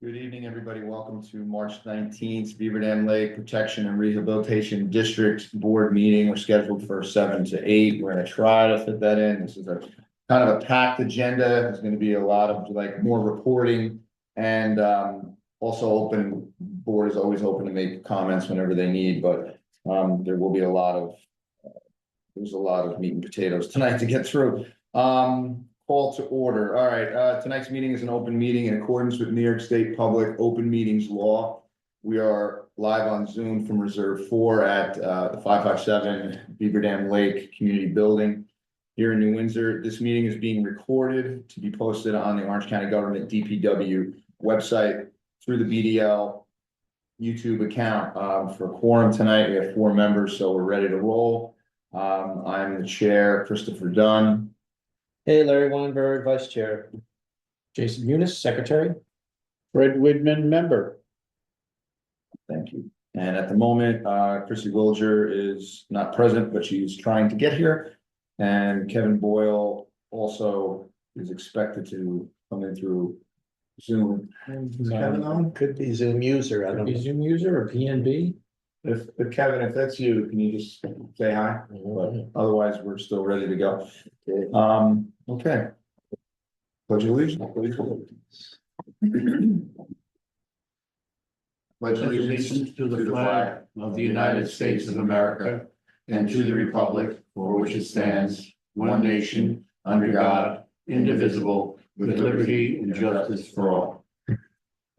Good evening, everybody. Welcome to March 19th, Beaver Dam Lake Protection and Rehabilitation District Board meeting. We're scheduled for 7 to 8. We're going to try to fit that in. This is a kind of a packed agenda. There's going to be a lot of more reporting and also board is always open to make comments whenever they need, but there will be there's a lot of meat and potatoes tonight to get through. Call to order. All right, tonight's meeting is an open meeting in accordance with New York State Public Open Meetings Law. We are live on Zoom from Reserve 4 at the 557 Beaver Dam Lake Community Building here in New Windsor. This meeting is being recorded to be posted on the Orange County Government DPW website through the BDL YouTube account. For quorum tonight, we have 4 members, so we're ready to roll. I'm the chair, Christopher Dunn. Hey, Larry Weinberg, Vice Chair. Jason Munis, Secretary. Fred Widman, member. Thank you. And at the moment, Chrissy Wilger is not present, but she's trying to get here. And Kevin Boyle also is expected to come in through Zoom. Kevin on? Could be Zoom user. I don't know. Zoom user or PNB? If Kevin, if that's you, can you just say hi? But otherwise, we're still ready to go. Okay. Pledge allegiance. Pledge allegiance to the flag of the United States of America and to the republic for which it stands, one nation, under God, indivisible, with liberty and justice for all.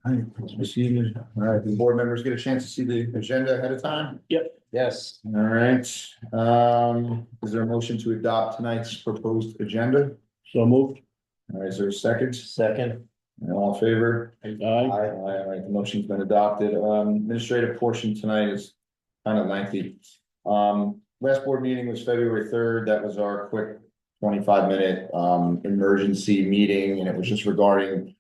All right, the board members get a chance to see the agenda ahead of time? Yep. Yes. All right, is there a motion to adopt tonight's proposed agenda? So moved. All right, is there a second? Second. All in favor? Aye. All right, the motion's been adopted. Administrative portion tonight is kind of lengthy. Last board meeting was February 3rd. That was our quick 25-minute emergency meeting, and it was just regarding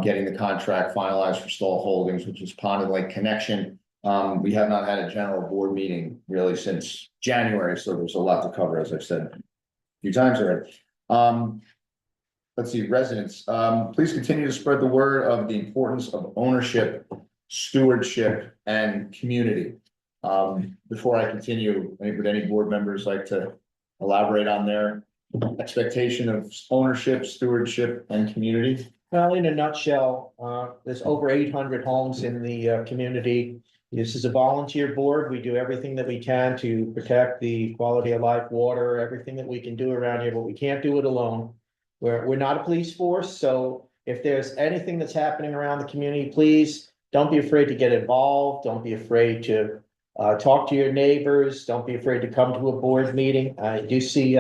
getting the contract finalized for Stall Holdings, which is Pond and Lake Connection. We have not had a general board meeting really since January, so there's a lot to cover, as I've said a few times already. Let's see, residents, please continue to spread the word of the importance of ownership, stewardship, and community. Before I continue, would any board members like to elaborate on their expectation of ownership, stewardship, and community? Well, in a nutshell, there's over 800 homes in the community. This is a volunteer board. We do everything that we can to protect the quality of life, water, everything that we can do around here, but we can't do it alone. We're not a police force, so if there's anything that's happening around the community, please don't be afraid to get involved. Don't be afraid to talk to your neighbors. Don't be afraid to come to a board meeting. I do see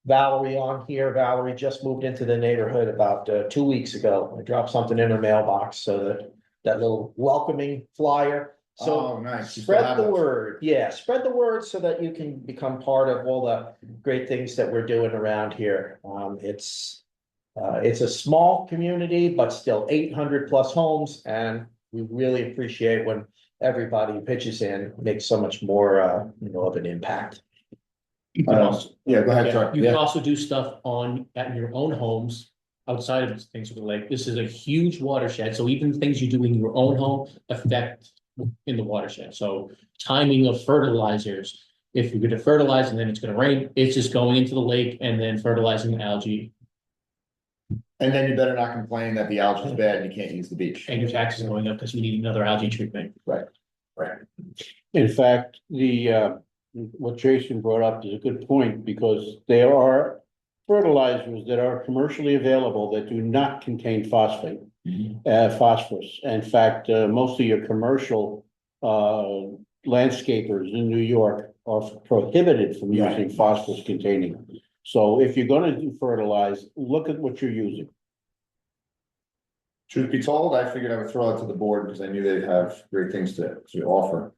Valerie on here. Valerie just moved into the neighborhood about 2 weeks ago. I dropped something in her mailbox, so that little welcoming flyer. So nice. Spread the word. Yeah, spread the word so that you can become part of all the great things that we're doing around here. It's a small community, but still 800 plus homes, and we really appreciate when everybody pitches in, makes so much more of an impact. You can also, yeah, go ahead, sorry. you can also do stuff at your own homes outside of things with the lake. This is a huge watershed, so even things you do in your own home affect in the watershed. So timing of fertilizers, if you're going to fertilize and then it's going to rain, it's just going into the lake and then fertilizing the algae. And then you better not complain that the algae is bad and you can't use the beach. And your taxes are going up because you need another algae treatment. Right. In fact, what Jason brought up is a good point, because there are fertilizers that are commercially available that do not contain phosphate, phosphorus. In fact, most of your commercial landscapers in New York are prohibited from using phosphorus containing. So if you're going to fertilize, look at what you're using. Truth be told, I figured I would throw it to the board because I knew they'd have great things to offer.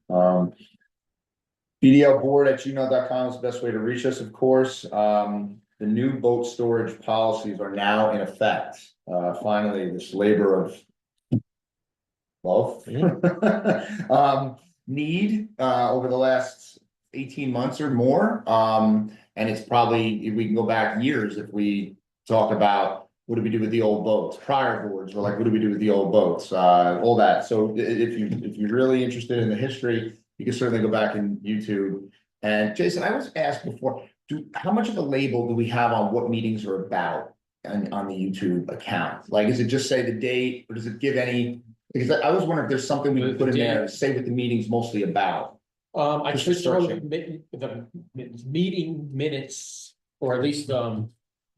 BDLboard@gmail.com is the best way to reach us, of course. The new boat storage policies are now in effect. Finally, this labor of love need over the last 18 months or more. And it's probably, we can go back years if we talk about what do we do with the old boats? Prior boards were like, what do we do with the old boats? All that. So if you're really interested in the history, you can certainly go back in YouTube. And Jason, I was asked before, how much of a label do we have on what meetings are about on the YouTube account? Like, is it just say the date, or does it give any? Because I was wondering if there's something we can put in there to say what the meeting's mostly about. I Just could throw searching. the meeting minutes, or at least,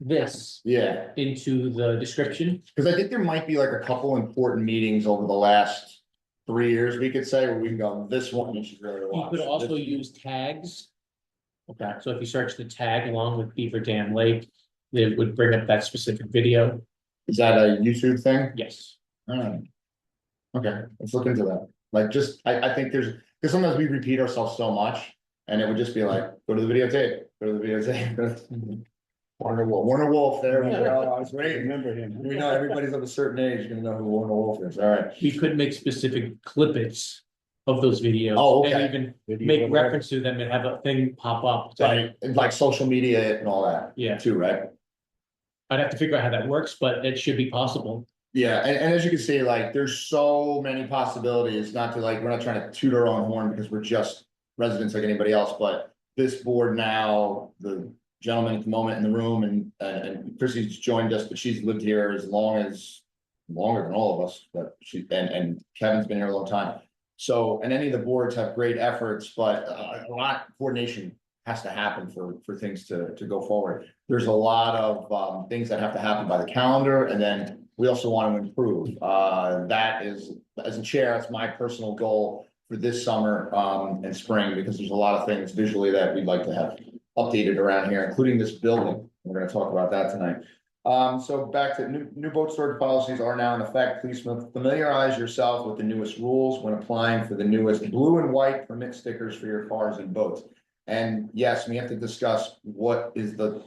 this Yeah, into the description. because I think there might be like a couple important meetings over the last 3 years, we could say, where we can go, this one you should really You watch. could also This- use tags. Okay, So if you search the tag along with Beaver Dam Lake, it would bring up that specific video. is that a YouTube thing? Yes. Alright. Okay, let's look into that. Like, just, I think there's, because sometimes we repeat ourselves so much, and it would just be like, go to the videotape, go to the videotape. Warner Wolf, there we go, I was I waiting. remember him. We know everybody's of a certain age, you're gonna know who Warner Wolf is, alright. We could make specific clippets of those videos. Oh, And okay. even Video, make whatever. reference to them and have a thing pop up. Right, and like social media and all that. Yeah. Too, right? I'd have to figure out how that works, but it should be possible. Yeah, and as you can see, like, there's so many possibilities, not to like, we're not trying to toot our own horn because we're just residents like anybody else, but this board now, the gentleman at the moment in the room, and Chrissy's joined us, but she's lived here as longer than all of us, but and Kevin's been here a long time. So, and any of the boards have great efforts, but a lot of coordination has to happen for things to go forward. There's a lot of things that have to happen by the calendar, and then we also want to improve. That is, as a chair, that's my personal goal for this summer and spring, because there's a lot of things visually that we'd like to have updated around here, including this building. We're going to talk about that tonight. So back to new boat storage policies are now in effect. Please familiarize yourself with the newest rules when applying for the newest blue and white permit stickers for your cars and boats. And yes, we have to discuss what is the,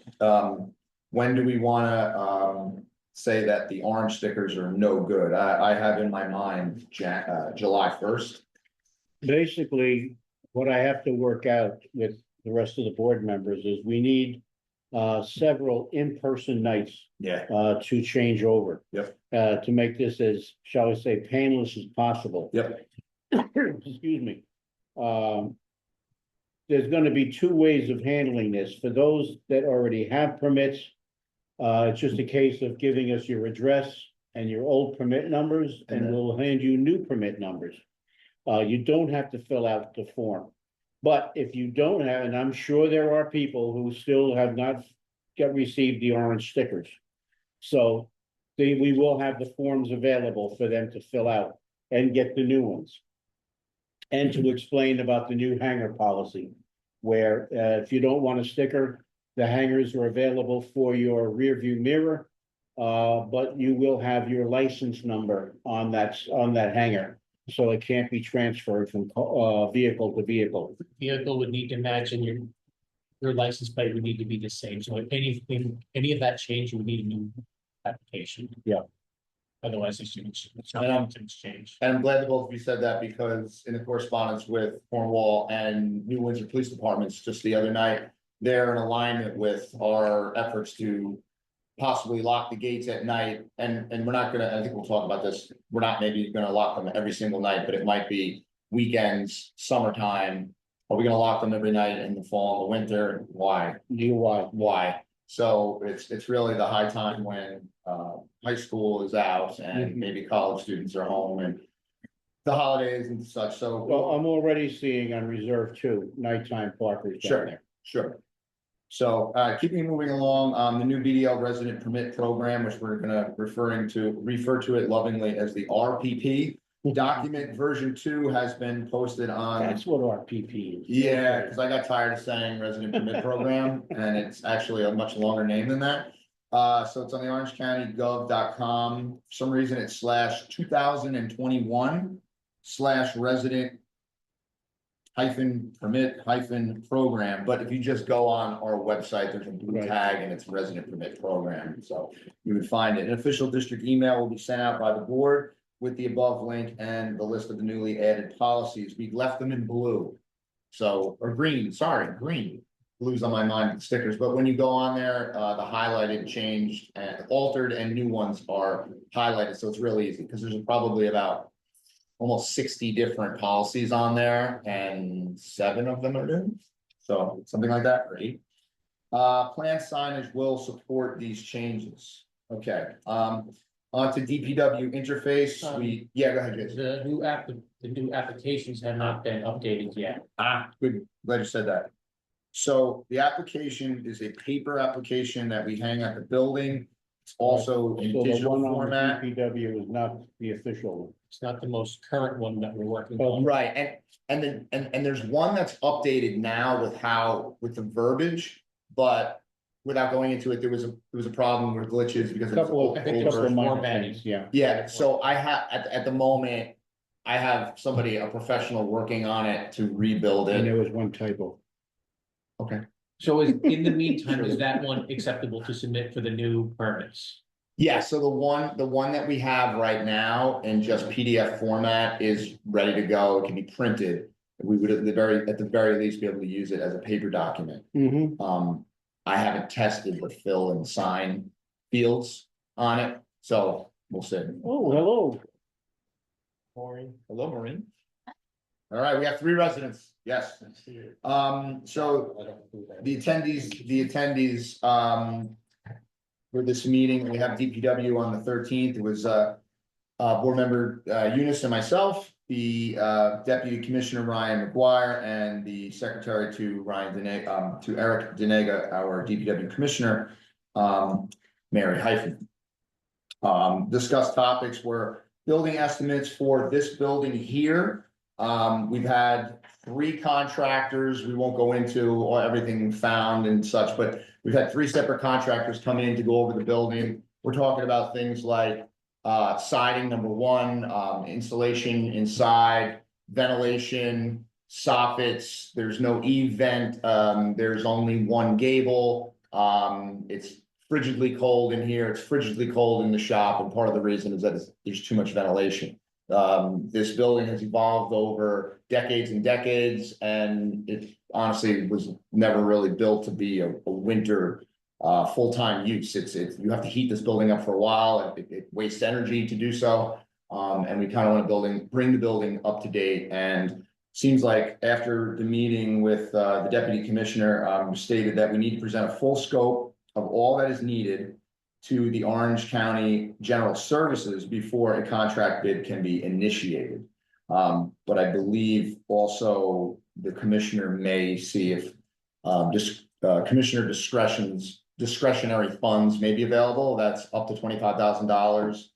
when do we want to say that the orange stickers are no good? I have in my mind July 1st. Basically, what I have to work out with the rest of the board members is we need several in-person nights Yeah. to change over. Yep. To make this as, shall we say, painless as possible. Yep. Excuse me. There's gonna be two ways of handling this. For those that already have permits, it's just a case of giving us your address and your old permit numbers, and we'll hand you new permit numbers. You don't have to fill out the form. But if you don't have, and I'm sure there are people who still have not received the orange stickers. So we will have the forms available for them to fill out and get the new ones. And to explain about the new hanger policy, where if you don't want a sticker, the hangers are available for your rear view mirror. But you will have your license number on that hanger. So it can't be transferred from vehicle to vehicle. Vehicle would need to match, and your license plate would need to be the same. So if any of that change, you would need a new application. Yeah. Otherwise, it's And I'm- to exchange. And I'm glad that both of you said that, because in the correspondence with Cornwall and New Windsor Police Departments just the other night, they're in alignment with our efforts to possibly lock the gates at night, and we're not gonna, I think we'll talk about this, we're not maybe gonna lock them every single night, but it might be weekends, summertime. Are we gonna lock them every night in the fall and the winter? Why? Why? So it's really the high time when high school is out and maybe college students are home and the holidays and such, so. Well, I'm already seeing on Reserve 2, nighttime parkers down Sure. there. Sure. So, keeping moving along, the new BDL resident permit program, which we're gonna refer to it lovingly as the RPP. Document version 2 has been posted on. That's what our PP is. Yeah, because I got tired of saying resident permit program, and it's actually a much longer name than that. So it's on the orangecountygov.com. For some reason it's /2021/resident -permit-program, but if you just go on our website, there's a blue Right. tag and it's resident permit program, so you would find it. An official district email will be sent out by the board with the above link and the list of the newly added policies. We left them in blue. So, or green, sorry, green. blues on my mind with stickers, but when you go on there, the highlighted changed and altered and new ones are highlighted, so it's really easy, because there's probably about almost 60 different policies on there, and 7 of them are new. So something like that, or 8. Plan signage will support these changes. Okay, on to DPW interface, yeah, go ahead, Jason. The new applications have not been updated yet. Good, glad you said that. So the application is a paper application that we hang at the building. It's also in So the digital one on format. DPW is not the official one. It's not the most current one that we're working Oh, on. Right, and there's one that's updated now with the verbiage, but without going into it, there was a problem with glitches because it's Couple I think of, there over. was minor formatting. things, yeah. Yeah, so I have, at the moment, I have somebody, a professional working on it to rebuild And it. there was one typo. Okay. So in the meantime, is that one acceptable to submit for the new permits? Yeah, so the one that we have right now in just PDF format is ready to go. It can be printed. We would at the very least be able to use it as a paper document. I haven't tested the fill and sign fields on it, so we'll see. Oh, hello. Maureen, hello, Maureen. All right, we have 3 residents. Yes. So the attendees, for this meeting, we have DPW on the 13th. It was, board member, Eunice and myself, the, deputy commissioner, Ryan McGuire, and the secretary to to Eric Denega, our DPW commissioner, Mary Hyphen. Discussed topics were building estimates for this building here. We've had 3 contractors. We won't go into everything found and such, but we've had 3 separate contractors come in to go over the building. We're talking about things like siding, number 1, insulation inside, ventilation, soffits. There's no E-vent. There's only 1 gable. It's frigidly cold in here. It's frigidly cold in the shop, and part of the reason is that there's too much ventilation. This building has evolved over decades and decades, and it honestly was never really built to be a winter full-time use. It's you have to heat this building up for a while, and it wastes energy to do so. And we kind of want to bring the building up to date. And seems like after the meeting with the deputy commissioner, stated that we need to present a full scope of all that is needed to the Orange County General Services before a contract bid can be initiated. But I believe also the commissioner may see if commissioner discretionary funds may be available. That's up to $25,000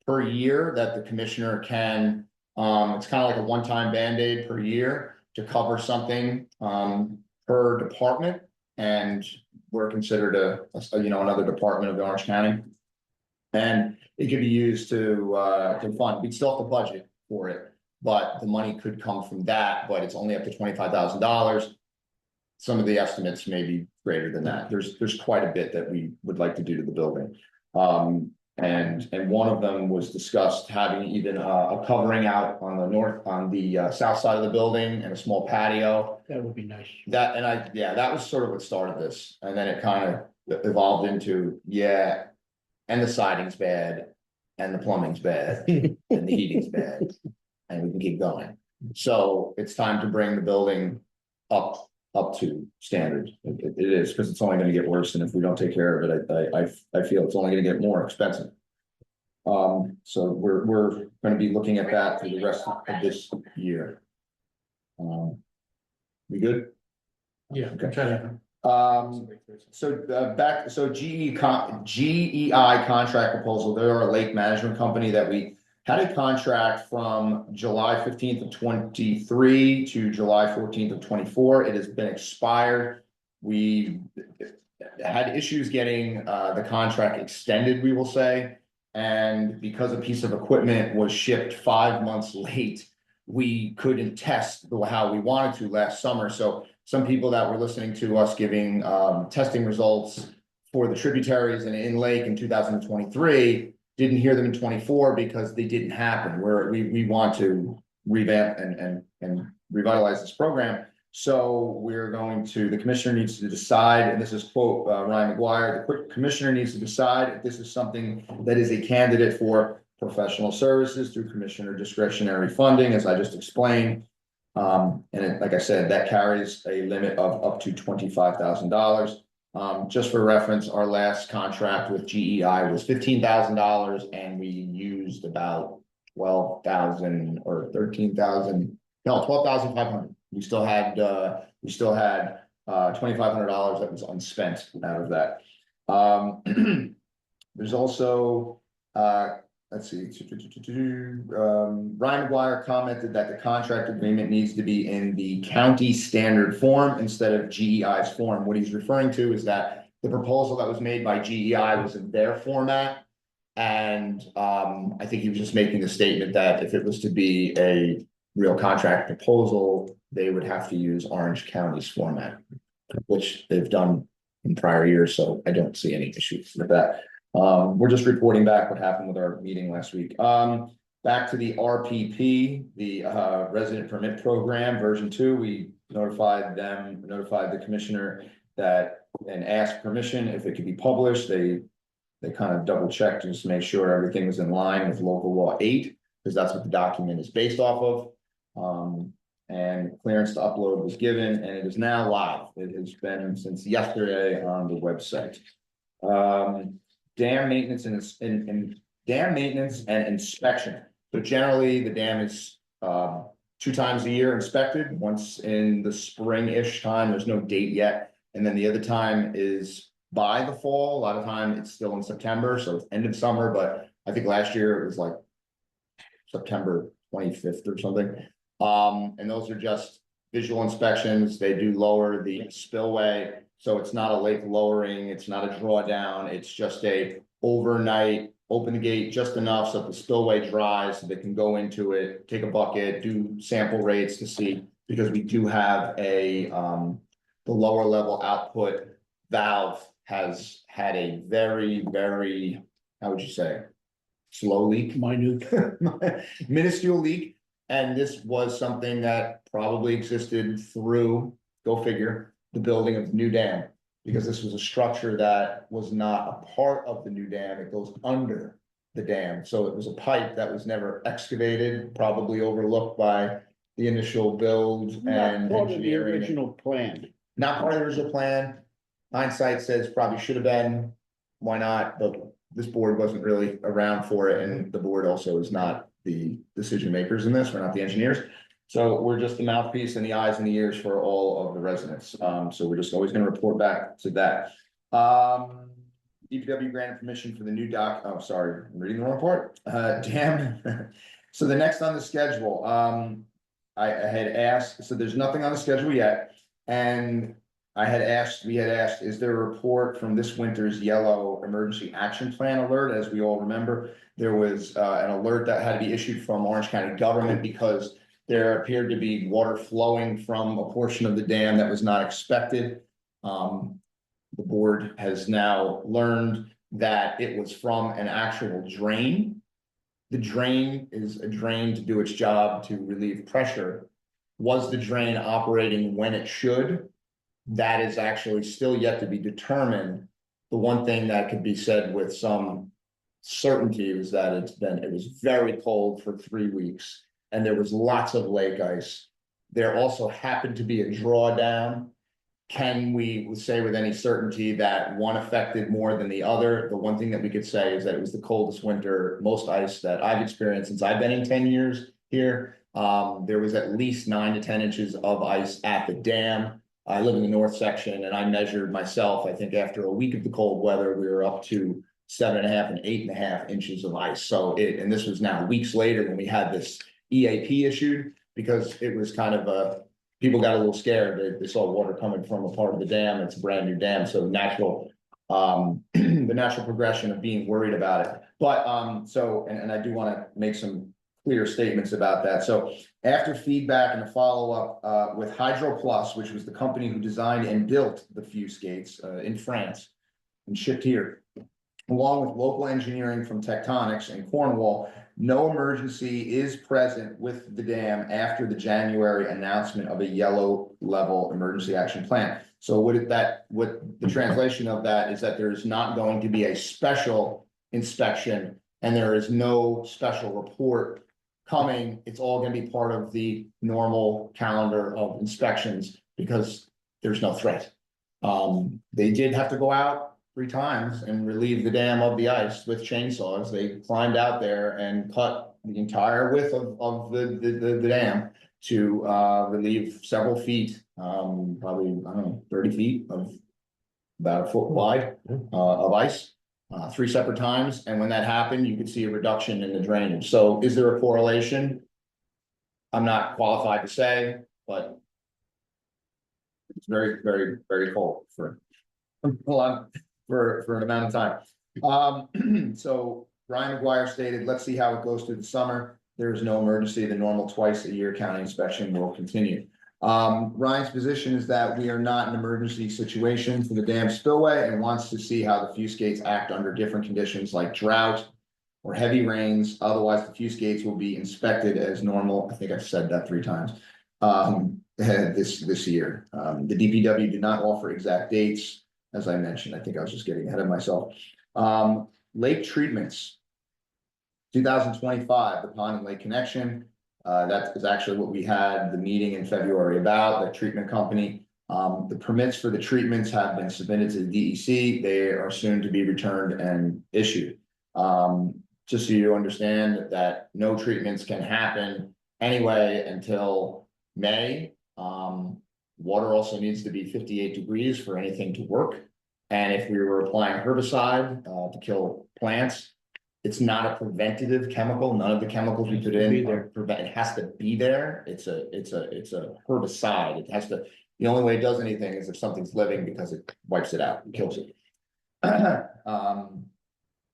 per year that the commissioner can, it's kind of like a one-time Band-Aid per year to cover something per department. And we're considered another department of the Orange County. And it could be used to fund. We'd still have to budget for it, but the money could come from that, but it's only up to $25,000. Some of the estimates may be greater than that. There's quite a bit that we would like to do to the building. And one of them was discussed having even a covering out on the south side of the building and a small patio. That would be nice. That was sort of what started this, and then it kind of evolved into, and the siding's bad, and the plumbing's bad, and the heating's bad, and we can keep going. So it's time to bring the building up to standard. It is, because it's only going to get worse, and if we don't take care of it, I feel it's only going to get more expensive. So we're going to be looking at that for the rest of this year. We good? Yeah. Okay. So GEI contract proposal, they're a lake management company that we had a contract from July 15th of 23 to July 14th of 24. It has been expired. We had issues getting the contract extended, we will say. And because a piece of equipment was shipped 5 months late, we couldn't test how we wanted to last summer. So some people that were listening to us giving testing results for the tributaries and in lake in 2023 didn't hear them in 24 because they didn't happen. We want to revamp and revitalize this program. So the commissioner needs to decide, and this is quote, Ryan McGuire, the commissioner needs to decide if this is something that is a candidate for professional services through commissioner discretionary funding, as I just explained. Like I said, that carries a limit of up to $25,000. Just for reference, our last contract with GEI was $15,000 and we used about 12,000 or 13,000, no, 12,500. We still had $2,500 that was unspent out of that. There's also let's see. Ryan McGuire commented that the contract agreement needs to be in the county standard form instead of GEI's form. What he's referring to is that the proposal that was made by GEI was in their format. And I think he was just making the statement that if it was to be a real contract proposal, they would have to use Orange County's format, which they've done in prior years. So I don't see any issues with that. We're just reporting back what happened with our meeting last week. Back to the RPP, the Resident Permit Program version 2, we notified the commissioner that and asked permission if it could be published. They kind of double checked just to make sure everything was in line with local law 8, because that's what the document is based off of. And clearance to upload was given, and it is now live. It has been since yesterday on the website. Dam maintenance and dam maintenance and inspection. So generally, the dam is 2 times a year inspected. Once in the spring-ish time. There's no date yet, and then the other time is by the fall. A lot of time it's still in September, so it's end of summer. But I think last year it was like September 25th or something. And those are just visual inspections. They do lower the spillway. So it's not a lake lowering, it's not a drawdown, it's just a overnight, open the gate just enough so that the spillway dries so they can go into it, take a bucket, do sample rates to see, because we do have the lower level output valve has had a very, very, how would you say, slow leak? Minute. Minuscule leak. And this was something that probably existed through, go figure, the building of the new dam, because this was a structure that was not a part of the new dam. It goes under the dam. So it was a pipe that was never excavated, probably overlooked by the initial build and Not part of the engineering. original plan. Not part of the original plan. Hindsight says probably should have been. Why not? But this board wasn't really around for it, and the board also is not the decision makers in this. We're not the engineers. So we're just the mouthpiece and the eyes and the ears for all of the residents. So we're just always going to report back to that. DPW granted permission for the new oh, sorry, I'm reading the wrong part. Dam. So the next on the schedule, I had asked, so there's nothing on the schedule yet. And we had asked, is there a report from this winter's yellow emergency action plan alert? As we all remember, there was an alert that had to be issued from Orange County government because there appeared to be water flowing from a portion of the dam that was not expected. The board has now learned that it was from an actual drain. The drain is a drain to do its job to relieve pressure. Was the drain operating when it should? That is actually still yet to be determined. The one thing that could be said with some certainty is that it was very cold for 3 weeks and there was lots of lake ice. There also happened to be a drawdown. Can we say with any certainty that one affected more than the other? The one thing that we could say is that it was the coldest winter, most ice that I've experienced since I've been in 10 years here. There was at least 9 to 10 inches of ice at the dam. I live in the north section and I measured myself. I think after a week of the cold weather, we were up to 7.5 and 8.5 inches of ice. So and this was now weeks later when we had this EAP issued, because it was kind of people got a little scared. They saw water coming from a part of the dam. It's a brand new dam. So natural, the natural progression of being worried about it. But and I do want to make some clear statements about that. So after feedback and a follow-up with Hydro Plus, which was the company who designed and built the fuse gates in France and shipped here, along with local engineering from Tectonics and Cornwall, No emergency is present with the dam after the January announcement of a yellow level emergency action plan. So what the translation of that is that there's not going to be a special inspection and there is no special report coming. It's all going to be part of the normal calendar of inspections because there's no threat. They did have to go out 3 times and relieve the dam of the ice with chainsaws. They climbed out there and cut the entire width of the dam to relieve several feet, probably, I don't know, 30 feet of about a foot wide of ice, 3 separate times. And when that happened, you could see a reduction in the drainage. So is there a correlation? I'm not qualified to say, but it's very, very, very cold for an amount of time. So Brian McGuire stated, let's see how it goes through the summer. There is no emergency. The normal twice a year county inspection will continue. Ryan's position is that we are not in an emergency situation for the dam spillway and wants to see how the fuse gates act under different conditions like drought or heavy rains. Otherwise, the fuse gates will be inspected as normal. I think I've said that 3 times this year. The DPW did not offer exact dates. As I mentioned, I think I was just getting ahead of myself. Lake treatments, 2025, the pond and lake connection. That is actually what we had the meeting in February about, the treatment company. The permits for the treatments have been submitted to the DEC. They are soon to be returned and issued. Just so you understand that no treatments can happen anyway until May. Water also needs to be 58 degrees for anything to work. And if we were applying herbicide to kill plants, it's not a preventative chemical. None of the chemicals we put in it has to be there. It's a herbicide. It has to. The only way it does anything is if something's living because it wipes it out and kills it.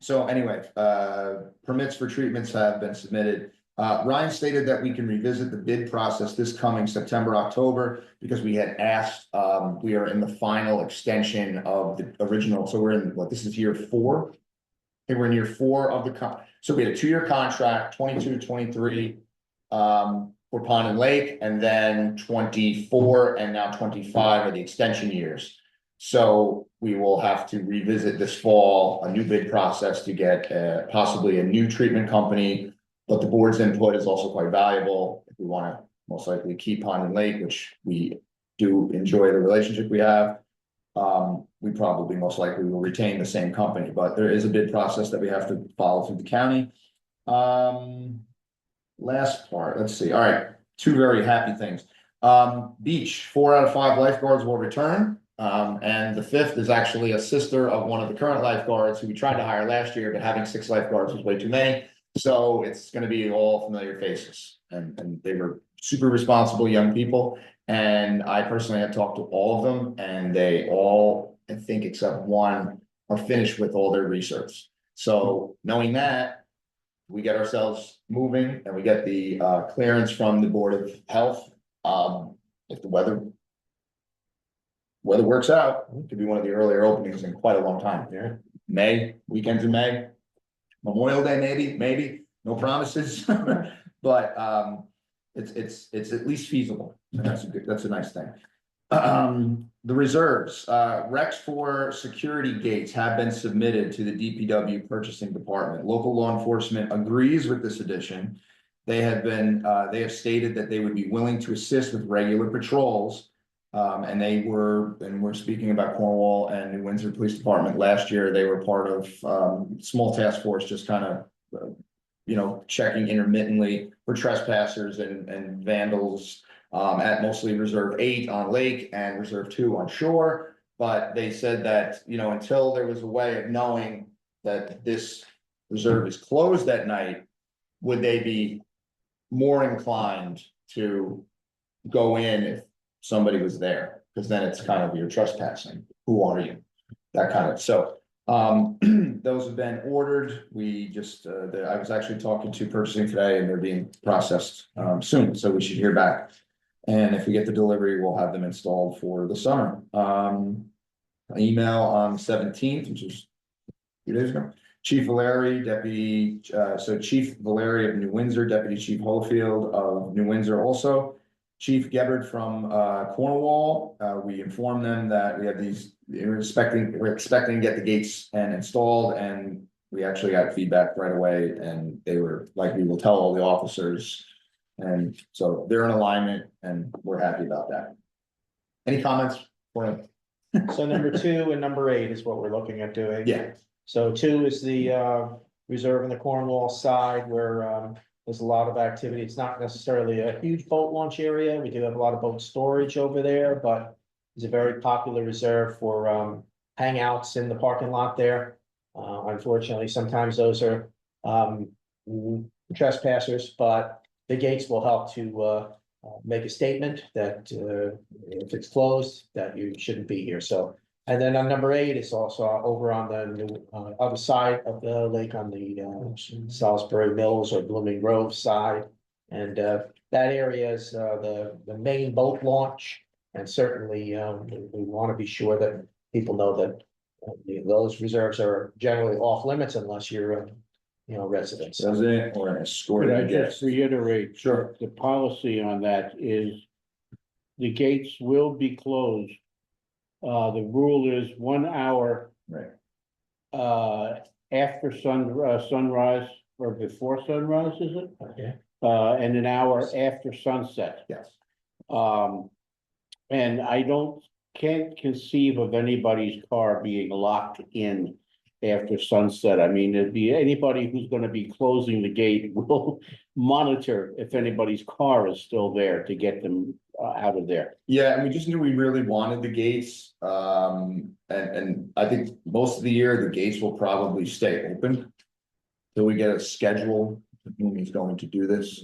So anyway, permits for treatments have been submitted. Ryan stated that we can revisit the bid process this coming September, October, because we had asked, we are in the final extension of the original. So we're in this is year 4. I think we're in year 4 of the so we had a 2-year contract, 22, 23, for Pond and Lake, and then 24 and now 25 are the extension years. So we will have to revisit this fall, a new bid process to get possibly a new treatment company. But the board's input is also quite valuable. If we want to most likely keep Pond and Lake, which we do enjoy the relationship we have, we probably most likely will retain the same company, but there is a bid process that we have to follow through the county. Last part, let's see. All right, 2 very happy things. Beach, 4 out of 5 lifeguards will return. And the 5th is actually a sister of one of the current lifeguards who we tried to hire last year, but having 6 lifeguards was way too many. So it's going to be all familiar faces, and they were super responsible young people. And I personally have talked to all of them, and they all, I think except one, are finished with all their research. So knowing that, we get ourselves moving and we get the clearance from the Board of Health. If the weather works out, it could be one of the earlier openings in quite a long time. Yeah. May, weekends in May. Memorial Day, maybe, no promises, but it's at least feasible. And that's a nice thing. The reserves, recs for security gates have been submitted to the DPW purchasing department. Local law enforcement agrees with this addition. They have stated that they would be willing to assist with regular patrols. And we're speaking about Cornwall and New Windsor Police Department. Last year, they were part of small task force, just kind of, checking intermittently for trespassers and vandals at mostly Reserve 8 on Lake and Reserve 2 on shore. But they said that, until there was a way of knowing that this reserve is closed at night, would they be more inclined to go in if somebody was there? Because then it's kind of, you're trespassing. Who are you? That kind of, so those have been ordered. We just, I was actually talking to purchasing today and they're being processed soon. So we should hear back. And if we get the delivery, we'll have them installed for the summer. An email on 17th, which is a few days ago, Chief Valeri, Chief Valeri of New Windsor, Deputy Chief Holyfield of New Windsor also. Chief Gebhardt from Cornwall, we informed them that we have these, we're expecting to get the gates and installed, and we actually got feedback right away, and they were like, we will tell all the officers. And so they're in alignment, and we're happy about that. Any comments? So number 2 and number 8 is what we're looking at doing. Yeah, So 2 is the reserve in the Cornwall side where there's a lot of activity. It's not necessarily a huge boat launch area. We do have a lot of boat storage over there, but it's a very popular reserve for hangouts in the parking lot there. Unfortunately, sometimes those are trespassers, but the gates will help to make a statement that if it's closed, that you shouldn't be here. So, and then on number 8, it's also over on the other side of the lake on the Salisbury Mills or Blooming Grove side. And that area is the main boat launch. And certainly we want to be sure that people know that those reserves are generally off limits unless you're residents. resident or an escort. Could I just reiterate? Sure. The policy on that is the gates will be closed. The rule is 1 hour Right. after sunrise or before sunrise, is it? Okay. And an hour after sunset. Yes. And I can't conceive of anybody's car being locked in after sunset. I mean, it'd be anybody who's gonna be closing the gate will monitor if anybody's car is still there to get them out of there. Yeah, and we just knew we really wanted the gates. And I think most of the year, the gates will probably stay open. Till we get a schedule, who's going to do this.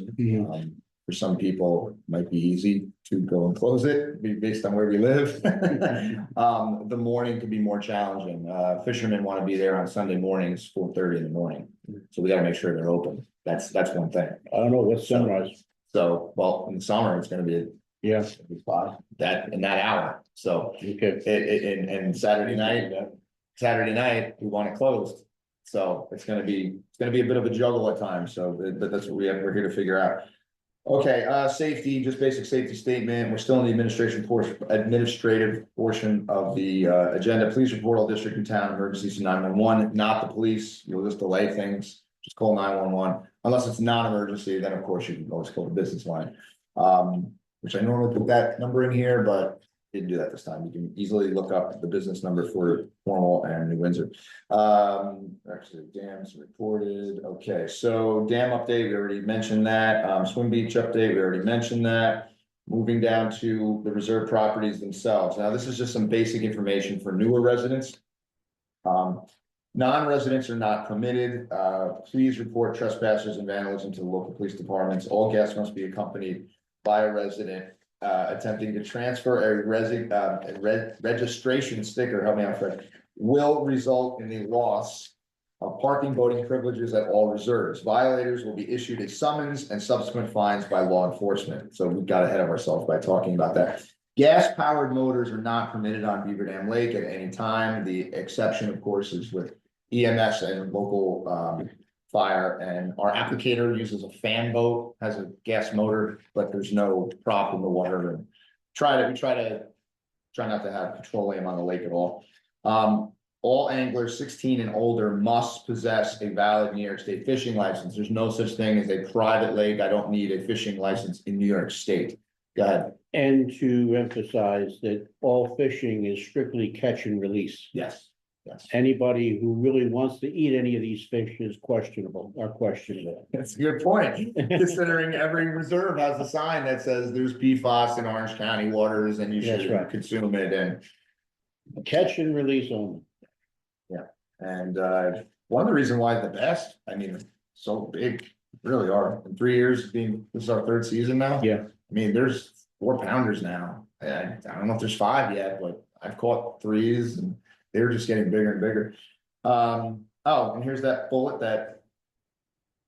For some people, it might be easy to go and close it, based on where we live. The morning could be more challenging. Fishermen want to be there on Sunday mornings, 4:30 in the morning. So we gotta make sure they're open. That's one thing. I don't know what's sunrise. So, well, in the summer, it's gonna be Yeah, that in that hour. So okay. and Saturday night, we want it closed. So it's gonna be a bit of a juggle at times. So but that's what we're here to figure out. Okay, safety, just basic safety statement. We're still in the administrative portion of the agenda. Please report all district and town emergencies to 911, not the police. You'll just delay things. Just call 911. Unless it's non-emergency, then of course you can always call the business line. Which I normally put that number in here, but didn't do that this time. You can easily look up the business number for Cornwall and New Windsor. Actually, dams reported. Okay, so dam update, we already mentioned that. Swim beach update, we already mentioned that. Moving down to the reserve properties themselves. Now, this is just some basic information for newer residents. Non-residents are not permitted. Please report trespassers and vandalism to the local police departments. All guests must be accompanied by a resident. Attempting to transfer a registration sticker, help me out, Fred, will result in the loss of parking voting privileges at all reserves. Violators will be issued a summons and subsequent fines by law enforcement. So we got ahead of ourselves by talking about that. Gas-powered motors are not permitted on Beaver Dam Lake at any time. The exception, of course, is with EMS and local fire, and our applicator uses a fan boat, has a gas motor, but there's no prop in the water. And we try not to have petroleum on the lake at all. All anglers 16 and older must possess a valid New York State fishing license. There's no such thing as a private lake. I don't need a fishing license in New York State. Go ahead. And to emphasize that all fishing is strictly catch and release. Yes. Yes. Anybody who really wants to eat any of these fish is questionable. That's a good point, considering every reserve has a sign that says there's PFAS in Orange County waters and you That's should right. consume it, and Catch and release only. and one of the reasons why the best, I mean, so big, really are, in 3 years being, this is our 3rd season now. Yeah. I mean, there's 4 pounders now. I don't know if there's 5 yet, but I've caught 3s and they're just getting bigger and bigger. Oh, and here's that bullet that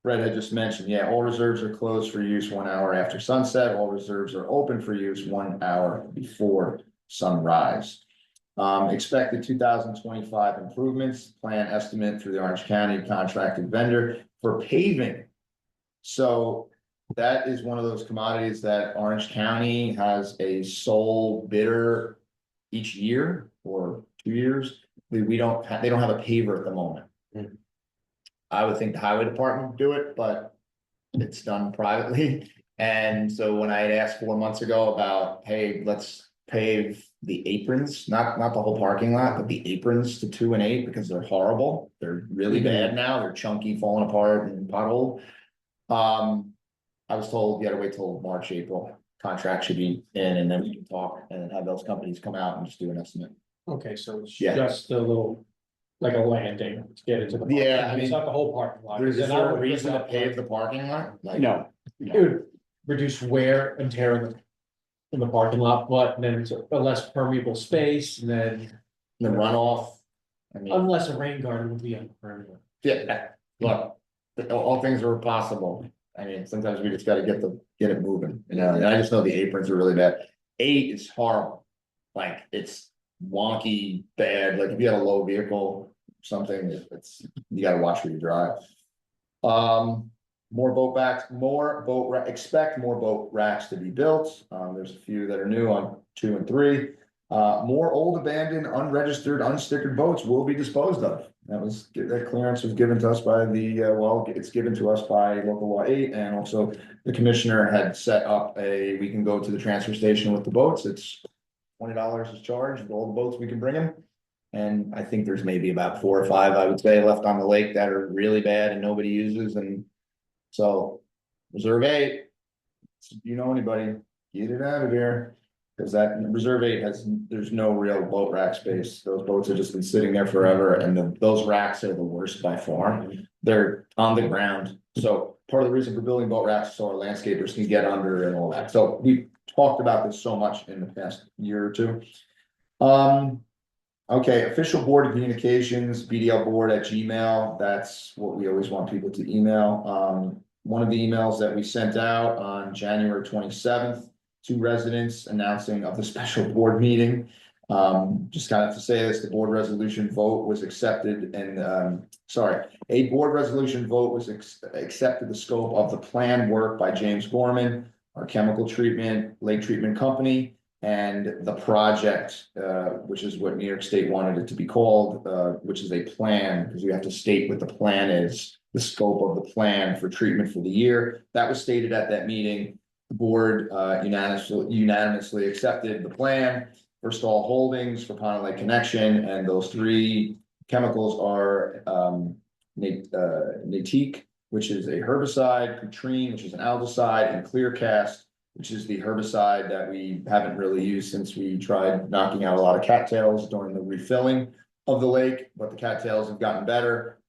Fred had just mentioned. Yeah, all reserves are closed for use 1 hour after sunset. All reserves are open for use 1 hour before sunrise. Expected 2025 improvements, plan estimate through the Orange County contracted vendor for paving. So that is one of those commodities that Orange County has a sole bidder each year or 2 years. They don't have a paver at the moment. Mm. I would think the highway department would do it, but it's done privately. And so when I had asked 4 months ago about, hey, let's pave the aprons, not the whole parking lot, but the aprons to 2 and 8 because they're horrible. They're really bad now. They're chunky, falling apart and pothole. I was told you gotta wait till March, April. Contract should be in and then we can talk and then have those companies come out and just do an estimate. Okay, so it's Yeah. just a little, like a landing to get into the. Yeah, parking. I It's mean, not the whole parking lot. Is Then I there a would reason to put pave the parking lot? Like, No, It would reduce wear and tear in the parking lot, but then it's a less permeable space, and then the runoff. I mean, unless a rain garden would be impermeable. yeah, look, all things are possible. I mean, sometimes we just gotta get it moving, you know, and I just know the aprons are really bad. 8 is horrible. Like, it's wonky, bad, like if you had a low vehicle, something, you gotta watch where you drive. More boat backs, expect more boat racks to be built. There's a few that are new on 2 and 3. More old abandoned, unregistered, unstickered boats will be disposed of. That clearance was given to us by it's given to us by local law 8, and also the commissioner had set up we can go to the transfer station with the boats. It's $20 is charged with all the boats we can bring them. And I think there's maybe about 4 or 5, I would say, left on the lake that are really bad and nobody uses. And so Reserve 8, if you know anybody, get it out of here. Because that Reserve 8 there's no real boat rack space. Those boats have just been sitting there forever, and those racks are the worst by far. They're on the ground. So part of the reason for building boat racks is so our landscapers can get under and all that. So we talked about this so much in the past year or two. Okay, official board of communications, bdlboard@gmail. That's what we always want people to email. One of the emails that we sent out on January 27th to residents announcing of the special board meeting. Just kind of to say this, the board resolution vote was accepted and, a board resolution vote was accepted the scope of the planned work by James Gorman, our chemical treatment, lake treatment company, and the project, which is what New York State wanted it to be called, which is a plan, because we have to state what the plan is, the scope of the plan for treatment for the year. That was stated at that meeting. The board unanimously accepted the plan for Stall Holdings for Pond Lake Connection, and those 3 chemicals are Natique, which is a herbicide, Putrine, which is an algicide, and Clearcast, which is the herbicide that we haven't really used since we tried knocking out a lot of cattails during the refilling of the lake, but the cattails have gotten better.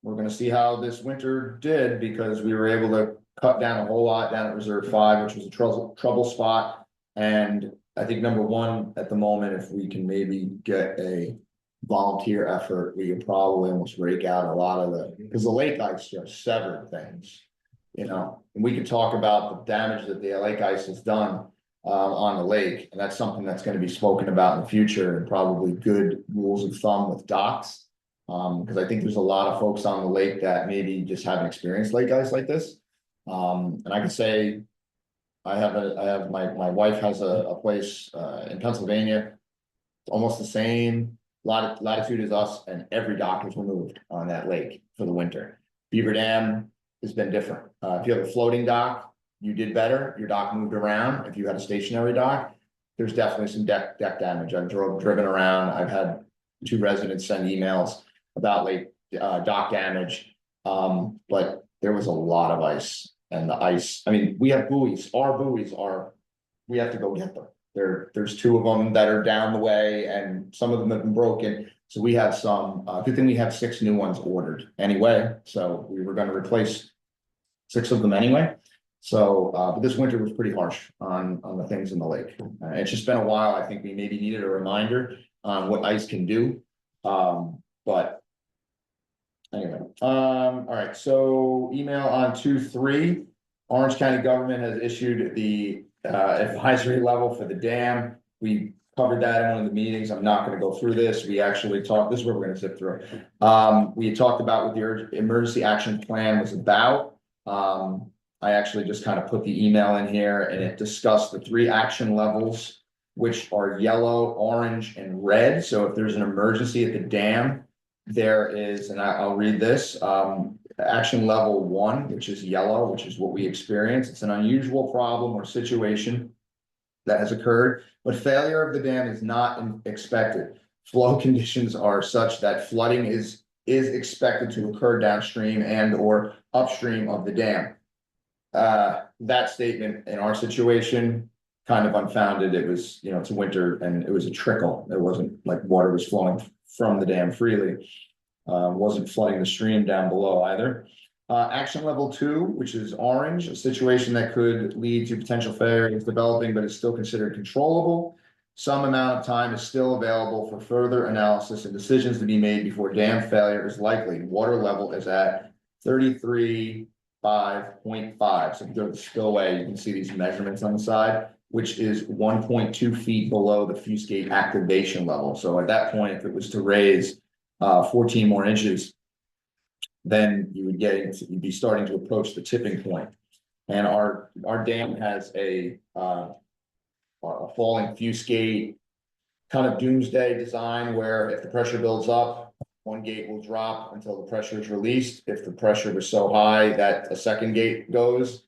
We're gonna see how this winter did, because we were able to cut down a whole lot down at Reserve 5, which was a trouble spot. And I think number 1 at the moment, if we can maybe get a volunteer effort, we can probably almost rake out a lot of because the lake ice just severed things. You know, and we could talk about the damage that the lake ice has done on the lake, and that's something that's going to be spoken about in the future, and probably good rules of thumb with docks. Because I think there's a lot of folks on the lake that maybe just haven't experienced lake ice like this. And I can say, my wife has a place in Pennsylvania, almost the same latitude as us, and every dock was removed on that lake for the winter. Beaver Dam has been different. If you have a floating dock, you did better. Your dock moved around. If you had a stationary dock, there's definitely some deck damage. I've driven around. I've had 2 residents send emails about lake dock damage. But there was a lot of ice, and the ice, I mean, we have buoys. Our buoys we have to go get them. There's 2 of them that are down the way, and some of them have been broken. So we have some, good thing we have 6 new ones ordered anyway. So we were gonna replace 6 of them anyway. So, but this winter was pretty harsh on the things in the lake. It's just been a while. I think we maybe needed a reminder on what ice can do. But anyway, all right, so email on 2-3. Orange County government has issued the advisory level for the dam. We covered that in one of the meetings. I'm not gonna go through this. We actually talked, this is where we're gonna zip through. We talked about what the emergency action plan was about. I actually just kind of put the email in here and it discussed the 3 action levels, which are yellow, orange, and red. So if there's an emergency at the dam, there is, and I'll read this, action level 1, which is yellow, which is what we experience. It's an unusual problem or situation that has occurred, but failure of the dam is not expected. Flow conditions are such that flooding is expected to occur downstream and or upstream of the dam. That statement in our situation, kind of unfounded. It was, it's winter and it was a trickle. It wasn't like water was flowing from the dam freely. Wasn't flooding the stream down below either. Action level 2, which is orange, a situation that could lead to potential failure is developing, but is still considered controllable. Some amount of time is still available for further analysis and decisions to be made before dam failure is likely. Water level is at 33.5. So if you go to the spillway, you can see these measurements on the side, which is 1.2 feet below the fuse gate activation level. So at that point, if it was to raise 14 more inches, then you'd be starting to approach the tipping point. And our dam has a falling fuse gate, kind of doomsday design, where if the pressure builds up, one gate will drop until the pressure is released. If the pressure was so high that a second gate goes.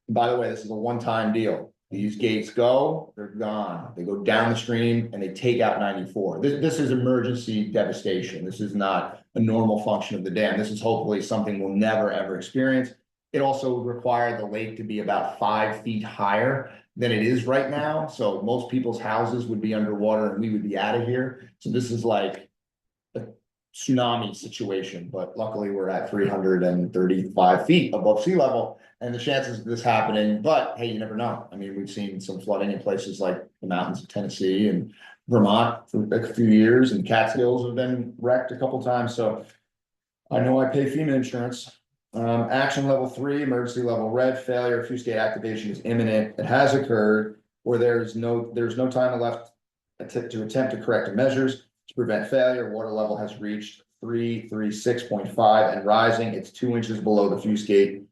By the way, this is a one-time deal. These gates go, they're gone. They go down the stream and they take out 94. This is emergency devastation. This is not a normal function of the dam. This is hopefully something we'll never, ever experience. It also required the lake to be about 5 feet higher than it is right now. So most people's houses would be underwater and we would be out of here. So this is like a tsunami situation, but luckily we're at 335 feet above sea level. And the chances of this happening, but hey, you never know. I mean, we've seen some flooding in places like the mountains of Tennessee and Vermont for a few years, and Catskills have been wrecked a couple times. So I know I pay FEMA insurance. Action level 3, emergency level red, failure, fuse gate activation is imminent. It has occurred, or there's no time left to attempt to correct the measures to prevent failure. Water level has reached 336.5 and rising. It's 2 inches below the fuse gate.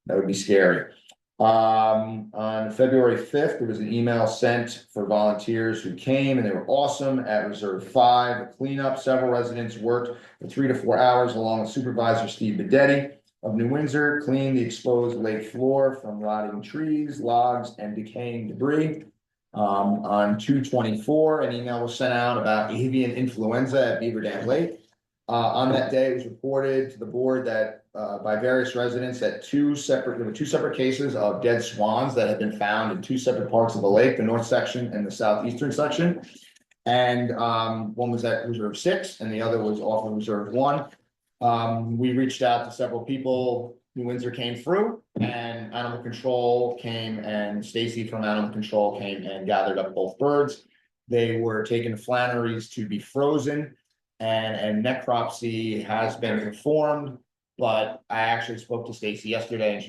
That would be scary. On February 5th, there was an email sent for volunteers who came, and they were awesome at Reserve 5. The cleanup, several residents worked for 3 to 4 hours along with Supervisor Steve Bedetti of New Windsor, cleaned the exposed lake floor from rotting trees, logs, and decaying debris. On 2/24, an email was sent out about avian influenza at Beaver Dam Lake. On that day, it was reported to the board that by various residents that there were two separate cases of dead swans that had been found in 2 separate parts of the lake, the north section and the southeastern section. And one was at Reserve 6 and the other was off of Reserve 1. We reached out to several people. New Windsor came through, and animal control came, and Stacy from animal control came and gathered up both birds. They were taken to Flannery's to be frozen, and necropsy has been performed. But I actually spoke to Stacy yesterday, and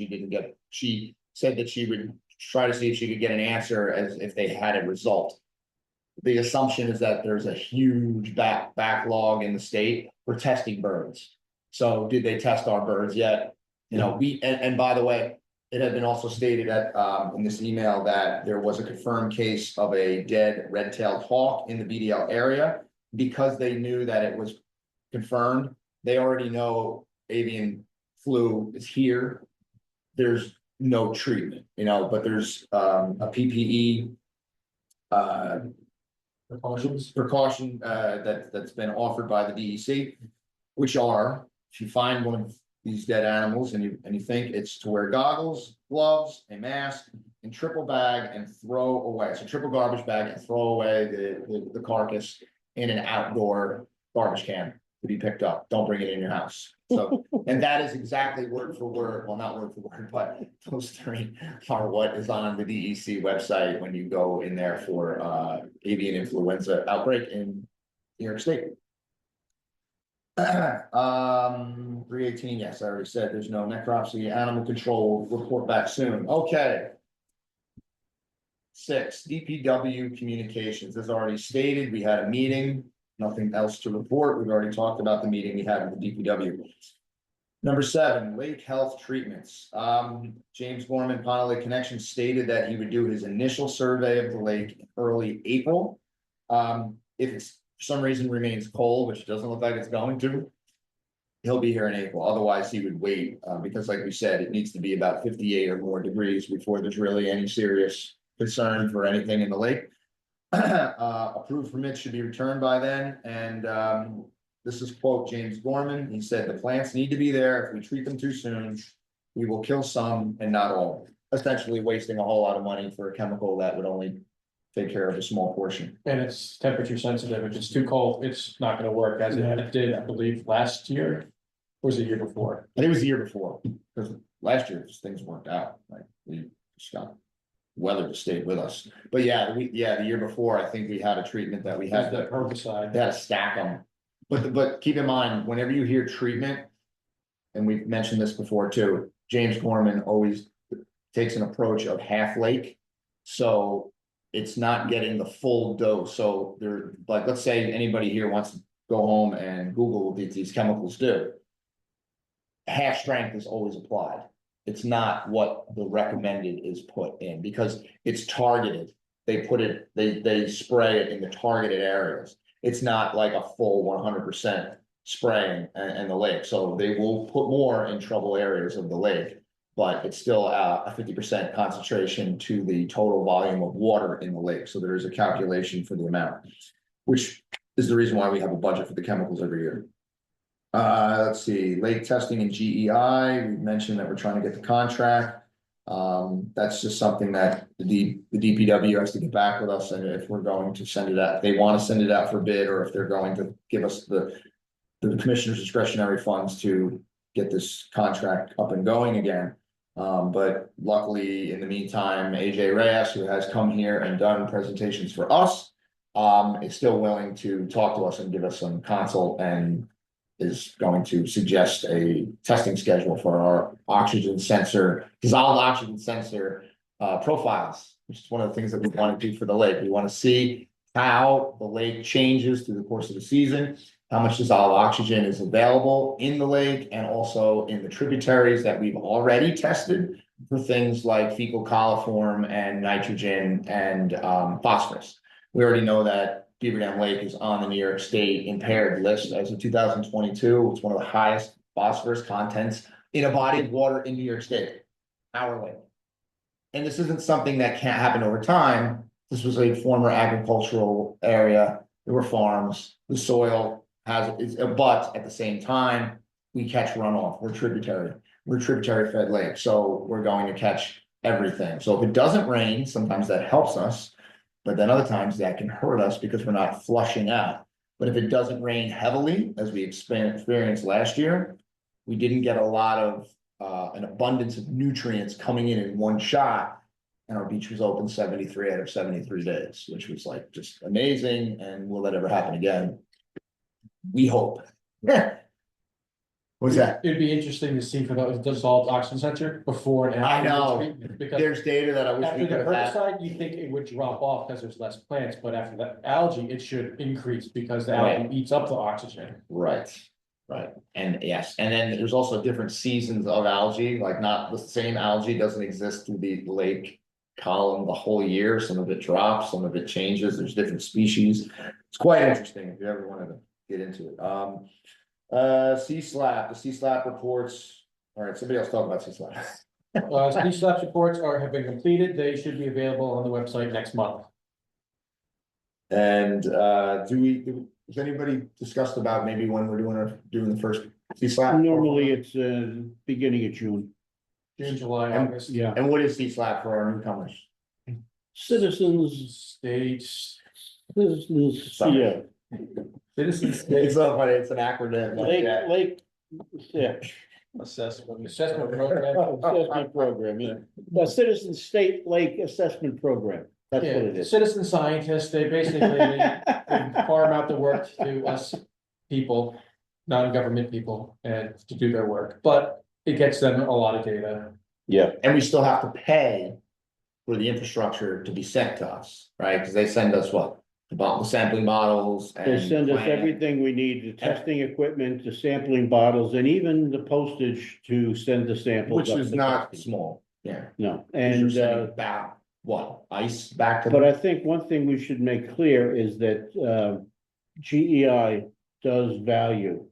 she said that she would try to see if she could get an answer as if they had a result. The assumption is that there's a huge backlog in the state for testing birds. So did they test our birds yet? And by the way, it had been also stated that in this email that there was a confirmed case of a dead red-tailed hawk in the BDL area. Because they knew that it was confirmed, they already know avian flu is here. There's no treatment, but there's a PPE precaution that's been offered by the DEC, which are, if you find one of these dead animals and you think it's to wear goggles, gloves, a mask, and triple bag and throw away. So triple garbage bag and throw away the carcass in an outdoor garbage can to be picked up. Don't bring it in your house. So, and that is exactly word for word, well, not word for word, but those 3 are what is on the DEC website when you go in there for avian influenza outbreak in New York State. 318, yes, I already said there's no necropsy. Animal control will report back soon. Okay. 6, DPW communications, as already stated, we had a meeting, nothing else to report, we've already talked about the meeting we had with the DPW. Number 7, lake health treatments. James Gorman, Pond Lake Connection stated that he would do his initial survey of the lake in early April. If it's for some reason remains cold, which doesn't look like it's going to, he'll be here in April. Otherwise, he would wait, because like we said, it needs to be about 58 or more degrees before there's really any serious concern for anything in the lake. Approved permits should be returned by then, and this is quote James Gorman. He said, "The plants need to be there. If we treat them too soon, we will kill some and not all." Essentially wasting a whole lot of money for a chemical that would only take care of a small portion. And it's temperature sensitive. If it's too cold, it's not gonna work as it did, I believe, last year. Or was it the year before? I think it was the year before, because last year things worked out, like we just got weather to stay with us. But yeah, the year before, I think we had a treatment that we had The to, herbicide. they had to stack them. But keep in mind, whenever you hear treatment, and we've mentioned this before too, James Gorman always takes an approach of half lake. So it's not getting the full dose. So they're like, let's say anybody here wants to go home and Google what these chemicals do. Half strength is always applied. It's not what the recommended is put in because it's targeted. They put it, they spray it in the targeted areas. It's not like a full 100% spraying in the lake. So they will put more in trouble areas of the lake, but it's still a 50% concentration to the total volume of water in the lake. So there is a calculation for the amount, which is the reason why we have a budget for the chemicals every year. Let's see, lake testing and GEI, we mentioned that we're trying to get the contract. That's just something that the DPW has to get back with us, and if we're going to send it out, if they want to send it out for bid, or if they're going to give us the commissioner's discretionary funds to get this contract up and going again. But luckily, in the meantime, AJ Reyes, who has come here and done presentations for us, is still willing to talk to us and give us some consult, and is going to suggest a testing schedule for our oxygen sensor, dissolved oxygen sensor profiles, which is one of the things that we want to do for the lake. We want to see how the lake changes through the course of the season, how much dissolved oxygen is available in the lake and also in the tributaries that we've already tested for things like fecal coliform and nitrogen and phosphorus. We already know that Beaver Dam Lake is on the New York State impaired list as of 2022. It's one of the highest phosphorus contents in a body of water in New York State, our lake. And this isn't something that can't happen over time. This was a former agricultural area. There were farms. The soil but at the same time, we catch runoff. We're tributary. We're a tributary fed lake. So we're going to catch everything. So if it doesn't rain, sometimes that helps us. But then other times that can hurt us because we're not flushing out. But if it doesn't rain heavily, as we experienced last year, we didn't get a lot of an abundance of nutrients coming in one shot. And our beach was open 73 out of 73 days, which was like just amazing. And will that ever happen again? We hope. Yeah. What's that? It'd be interesting to see for the dissolved oxygen sensor before and I after. know. the treatment, because There's data that I wish after we the could have had. herbicide, you think it would drop off because there's less plants, but after the algae, it should increase because the Right. algae eats up the oxygen. Right, right. And yes, and then there's also different seasons of algae, like not the same algae doesn't exist through the lake column the whole year. Some of it drops, some of it changes. There's different species. It's quite interesting if you ever wanted to get into it. C-SLAP, the C-SLAP reports. All right, somebody else talk about C-SLAP. These SLAPS reports have been completed. They should be available on the website next month. And has anybody discussed about maybe when we're doing the first C-SLAP? Normally, it's beginning of June. June, July, And- August. Yeah. And what is C-SLAP for our newcomers? Citizens, States. yeah, Citizens. It's so funny, it's an acronym. like that. lake, yeah. Assessment program. Assessment program, yeah. The Citizen State Lake Assessment Program. That's what it Yeah, is. citizen scientists, they basically, they farm out the work to us people, non-government people, and to do their work, but it gets them a lot of data. Yeah. And we still have to pay for the infrastructure to be sent to us, right? Because they send us what? The sampling models and. They send us plan. everything we need, the testing equipment, the sampling bottles, and even the postage to send the samples. Which up is to not testing. small, yeah. No, And and, back, what, ice back to. but I think one thing we should make clear is that, GEI does value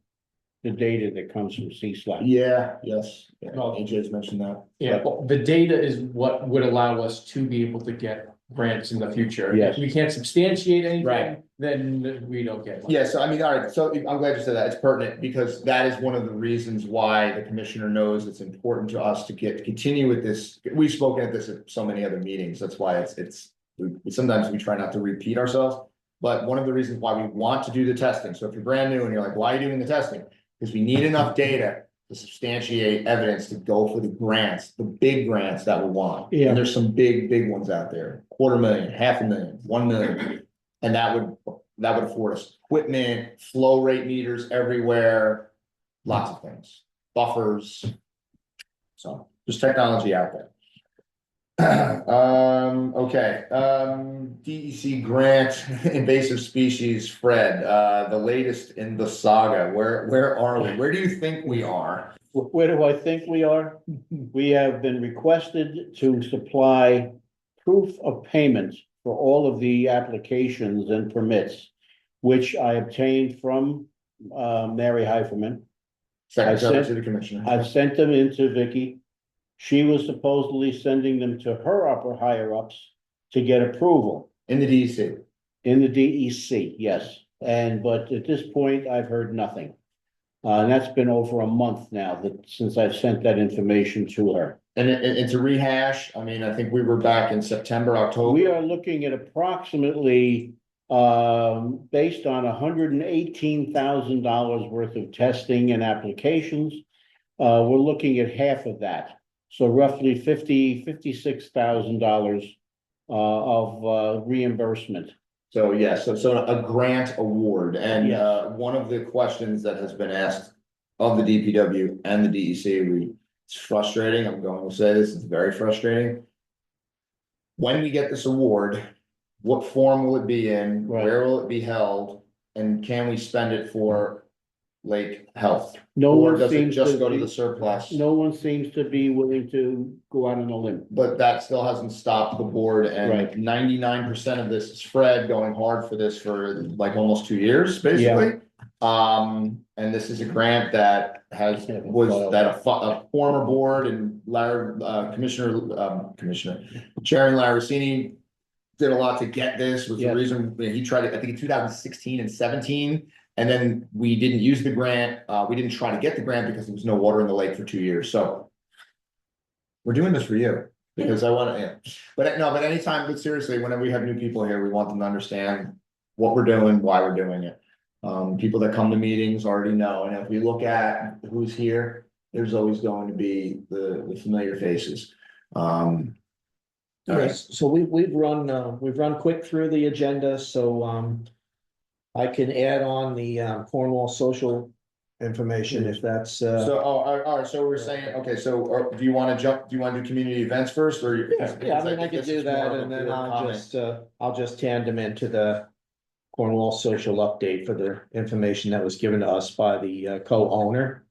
the data that comes from C-SLAC. Yeah, yes, yeah, Well- AJ's mentioned that. Yeah, well, the data is what would allow us to be able to get grants in the future. Yes. If we can't substantiate anything, Right. then we don't get one. Yeah, so I mean, all right, so I'm glad you said that, it's pertinent, because that is one of the reasons why the commissioner knows it's important to us to continue with this. We've spoken at this at so many other meetings, that's why sometimes we try not to repeat ourselves. But one of the reasons why we want to do the testing, so if you're brand new and you're like, why are you doing the testing? Because we need enough data to substantiate evidence to go for the grants, the big grants that we want. Yeah. And there's some big ones out there, 250,000, 500,000, 1 million. And that would afford us equipment, flow rate meters everywhere, lots of things, buffers. So there's technology out there. Okay, DEC grant invasive species, Fred, the latest in the saga, where are we? Where do you think we are? Where do I think we are? We have been requested to supply proof of payment for all of the applications and permits, which I obtained from, Mary Heiferman. Secretary I to the commissioner. I've sent them into Vicky. She was supposedly sending them to her upper higher ups to get approval In the DEC. in the DEC, yes. But at this point, I've heard nothing. And that's been over a month now since I've sent that information to her. And to rehash, I mean, I think we were back in September, October. We are looking at approximately, based on $118,000 worth of testing and applications. We're looking at half of that. So roughly $56,000 of reimbursement. So, yeah, so a grant award, and Yes. one of the questions that has been asked of the DPW and the DEC, it's frustrating, I'm going to say this, it's very frustrating. When we get this award, what form will it be in, Right. where will it be held, and can we spend it for lake health? No Or one does it seems just to go to be- the surplus? No one seems to be willing to go out on a limb. But that still hasn't stopped the board, and Right. 99% of this is Fred going hard for this for like almost 2 years, basically. And this is a grant that a former board and Larry, Chairman Larissini did a lot to get this, was the Yes. reason he tried it, I think in 2016 and 17. And then we didn't use the grant, we didn't try to get the grant because there was no water in the lake for 2 years, so. We're doing this for you, because I wanna, yeah, but anytime, but seriously, whenever we have new people here, we want them to understand what we're doing, why we're doing it. People that come to meetings already know, and if we look at who's here, there's always going to be the familiar faces. All right. Yes, so we've run quick through the agenda, so, I can add on the, Cornwall social information if that's, So, all right, so we're saying, okay, so do you wanna do community events first, or? yeah, I mean, I could do that, and then I'll just tandem into the Cornwall social update for the information that was given to us by the, co-owner.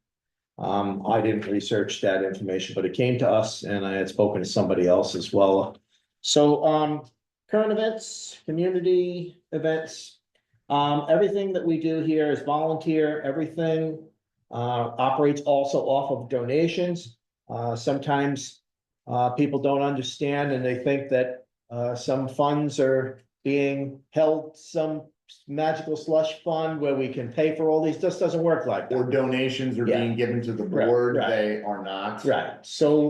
I didn't research that information, but it came to us, and I had spoken to somebody else as well. So, current events, community events. Everything that we do here is volunteer, everything operates also off of donations. Sometimes people don't understand, and they think that some funds are being held, some magical slush fund where we can pay for all these, just doesn't work like Or that. donations are being given to the board, right. they are not. Right, so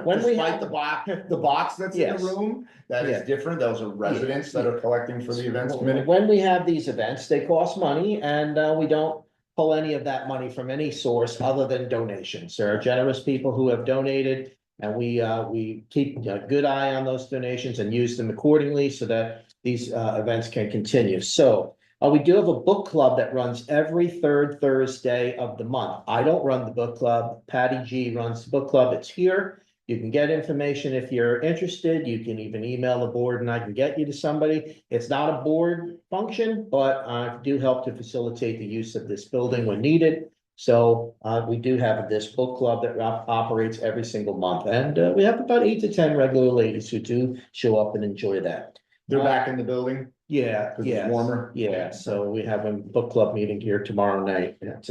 when we Despite have. the box that's in Yes. the room, that is Yeah. different, those are residents that are collecting for the events committee. When we have these events, they cost money, and we don't pull any of that money from any source other than donations. There are generous people who have donated, and we keep a good eye on those donations and use them accordingly so that these events can continue. So we do have a book club that runs every third Thursday of the month. I don't run the book club. Patty G runs the book club. It's here You can get information if you're interested. You can even email the board and I can get you to somebody. It's not a board function, but I do help to facilitate the use of this building when needed. So we do have this book club that operates every single month, and we have about 8 to 10 regular ladies who do show up and enjoy that. They're back in the building, Yeah, 'cause it's yeah, warmer. yeah. So we have a book club meeting here tomorrow night at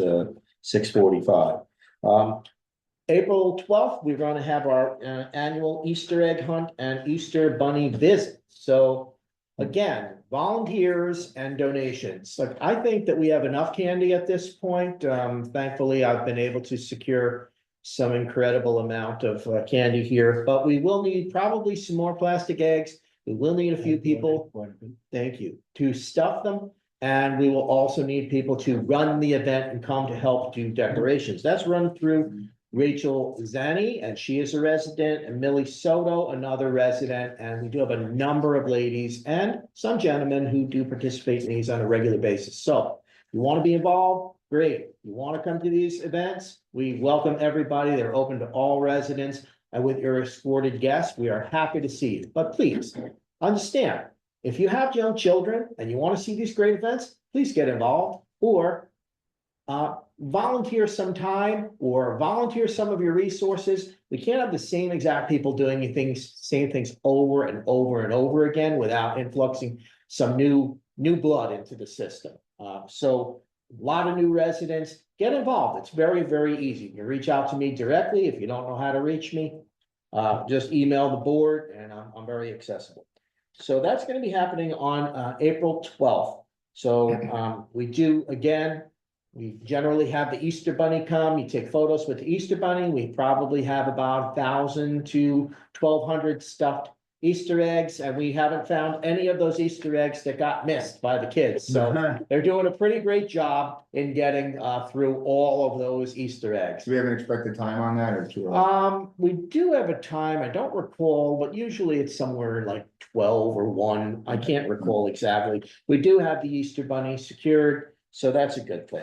6:45. April 12th, we're gonna have our annual Easter egg hunt and Easter bunny visit. So again, volunteers and donations. Like, I think that we have enough candy at this point. Thankfully, I've been able to secure some incredible amount of candy here, but we will need probably some more plastic eggs. We will need a few people, thank you, to stuff them. And we will also need people to run the event and come to help do decorations. That's run through Rachel Zani, and she is a resident, and Millie Soto, another resident, and we do have a number of ladies and some gentlemen who do participate in these on a regular basis. So if you want to be involved, great. You want to come to these events, we welcome everybody. They're open to all residents. And with your escorted guests, we are happy to see you. But please understand, if you have young children and you want to see these great events, please get involved, or volunteer some time or volunteer some of your resources. We can't have the same exact people doing same things over and over and over again without influxing some new blood into the system. So a lot of new residents, get involved. It's very, very easy. You can reach out to me directly. If you don't know how to reach me, just email the board, and I'm very accessible. So that's going to be happening on April 12th. So we do, again, we generally have the Easter Bunny come. You take photos with the Easter Bunny. We probably have about 1,000 to 1,200 stuffed Easter eggs, and we haven't found any of those Easter eggs that got missed by the kids. So they're doing a pretty great job in getting through all of those Easter eggs. Do we have an expected time on that, or too early? We do have a time, I don't recall, but usually it's somewhere like 12 or 1. I can't recall exactly. We do have the Easter Bunny secured, so that's a good thing.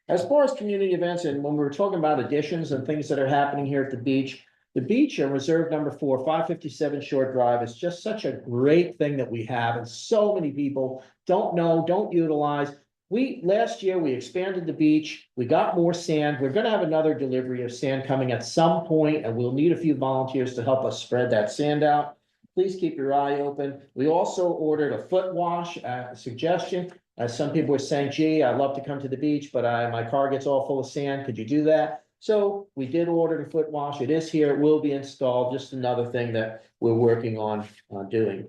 As far as community events, and when we were talking about additions and things that are happening here at the beach in reserve number 4, 557 Shore Drive is just such a great thing that we have, and so many people don't know, don't utilize. Last year, we expanded the beach, we got more sand. We're gonna have another delivery of sand coming at some point, and we'll need a few volunteers to help us spread that sand out. Please keep your eye open. We also ordered a foot wash, suggestion. Some people were saying, gee, I'd love to come to the beach, but my car gets all full of sand. Could you do that? So we did order the foot wash. It is here. It will be installed. Just another thing that we're working on doing.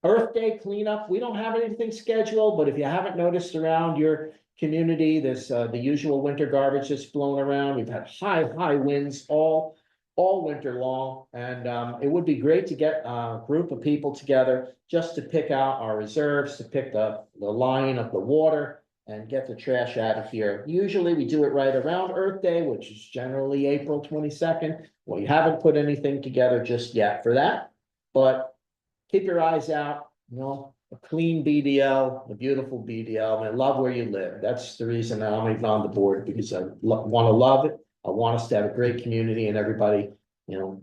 Earth Day cleanup. We don't have anything scheduled, but if you haven't noticed around your community, there's the usual winter garbage that's blown around. We've had high winds all winter long, and it would be great to get a group of people together just to pick out our reserves, to pick the line of the water and get the trash out of here. Usually we do it right around Earth Day, which is generally April 22nd. We haven't put anything together just yet for that, but keep your eyes out, a clean BDL, a beautiful BDL, and I love where you live. That's the reason I'm even on the board, because I want to love it. I want us to have a great community and everybody,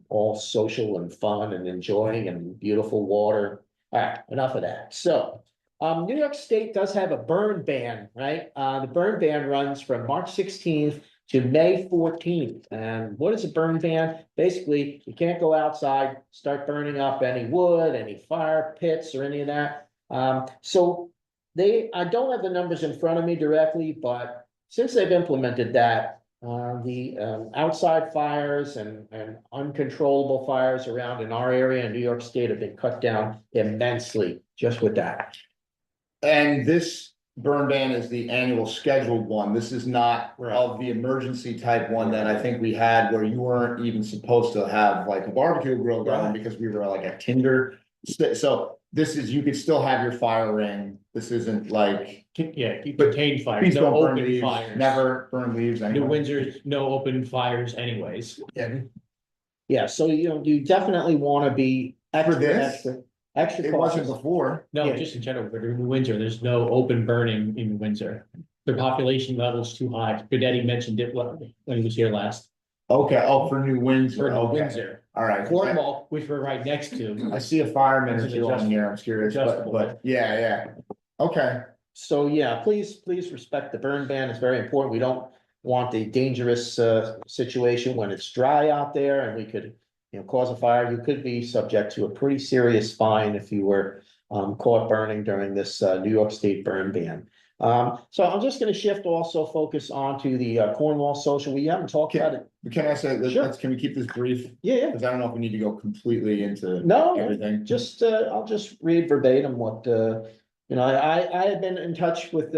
all social and fun and enjoying and beautiful water. All right, enough of that. So, New York State does have a burn ban, right? The burn ban runs from March 16th to May 14th. And what is a burn ban? Basically, you can't go outside, start burning up any wood, any fire pits or any of that. So I don't have the numbers in front of me directly, but since they've implemented that, the outside fires and uncontrollable fires around in our area in New York State have been cut down immensely just with that. And this burn ban is the annual scheduled one. This is not of the emergency type one that I think we had, where you weren't even supposed to have like a barbecue grill going because we were like a tinder. So this is, you could still have your fire ring. This isn't like. Yeah, contained fires, Please no don't burn open leaves, fires. never burn leaves New anywhere. Windsor, no open fires anyways. Yeah, so you definitely want to be For this? extra It wasn't cautious. before. No, Yeah. just in general, but in New Windsor, there's no open burning in New Windsor. The population level is too high. Goodetti mentioned it when he was here last. Okay, oh, for New Windsor, for New okay, Windsor. all right. Cornwall, which we're right next I to, see a fireman or It's an two on here, I'm curious, adjustable. but, yeah, okay. So, yeah, please respect the burn ban. It's very important. We don't want a dangerous situation when it's dry out there and we could, cause a fire. You could be subject to a pretty serious fine if you were caught burning during this New York State burn ban. So I'm just gonna shift also focus on to the Cornwall social. We haven't talked about it. Can I say, Sure. can we keep this brief? Yeah. Because I don't know if we need to go completely into No, everything. just, I'll just read verbatim what, I had been in touch with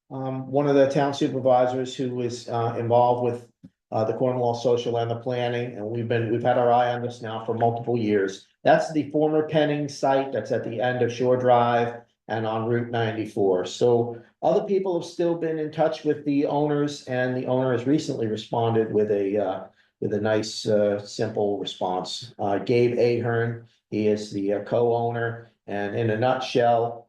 one of the town supervisors who was, involved with, the Cornwall Social and the planning, and we've had our eye on this now for multiple years. That's the former Penning site that's at the end of Shore Drive and on Route 94. So other people have still been in touch with the owners, and the owner has recently responded with a nice, simple response. Gabe Ahern, he is the co-owner, and in a nutshell,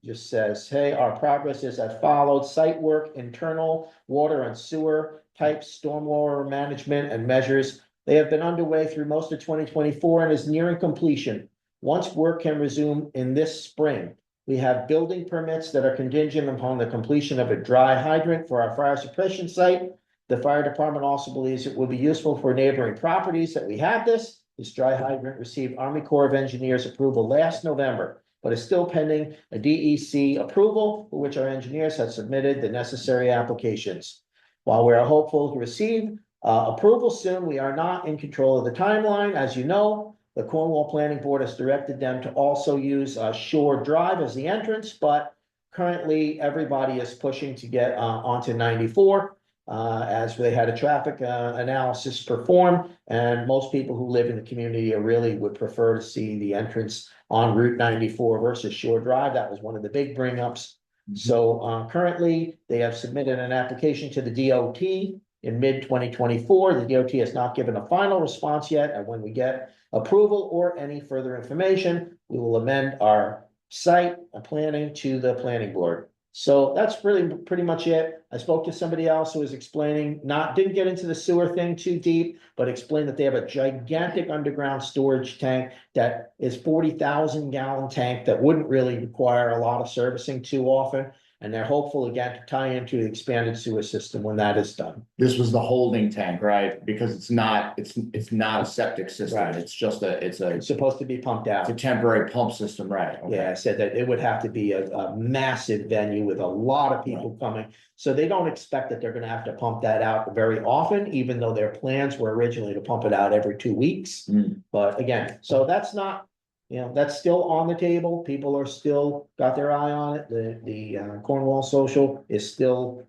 just says, hey, our progress is as followed: site work, internal water and sewer type stormwater management and measures. They have been underway through most of 2024 and is nearing completion. Once work can resume in this spring, we have building permits that are contingent upon the completion of a dry hydrant for our fire suppression site. The fire department also believes it will be useful for neighboring properties that we have this. This dry hydrant received Army Corps of Engineers approval last November, but is still pending a DEC approval, for which our engineers have submitted the necessary applications. While we are hopeful to receive approval soon, we are not in control of the timeline. As you know, the Cornwall Planning Board has directed them to also use Shore Drive as the entrance, but currently everybody is pushing to get onto 94. As they had a traffic analysis performed, and most people who live in the community really would prefer to see the entrance on Route 94 versus Shore Drive. That was one of the big bring-ups. So currently, they have submitted an application to the DOT in mid-2024. The DOT has not given a final response yet, and when we get approval or any further information, we will amend our site planning to the planning board. So that's pretty much it. I spoke to somebody else who was explaining, didn't get into the sewer thing too deep, but explained that they have a gigantic underground storage tank that is 40,000 gallon tank that wouldn't really require a lot of servicing too often. And they're hopeful again to tie into the expanded sewer system when that is done. This was the holding tank, right? Because it's not a septic system. Right. It's just It's supposed to be pumped out. a temporary pump system, right? Okay. Yeah, I said that it would have to be a massive venue with a lot of people coming. So they don't expect that they're gonna have to pump that out very often, even though their plans were originally to pump it out every 2 weeks. Mm. But again, so that's not, that's still on the table. People are still got their eye on it. The Cornwall Social is still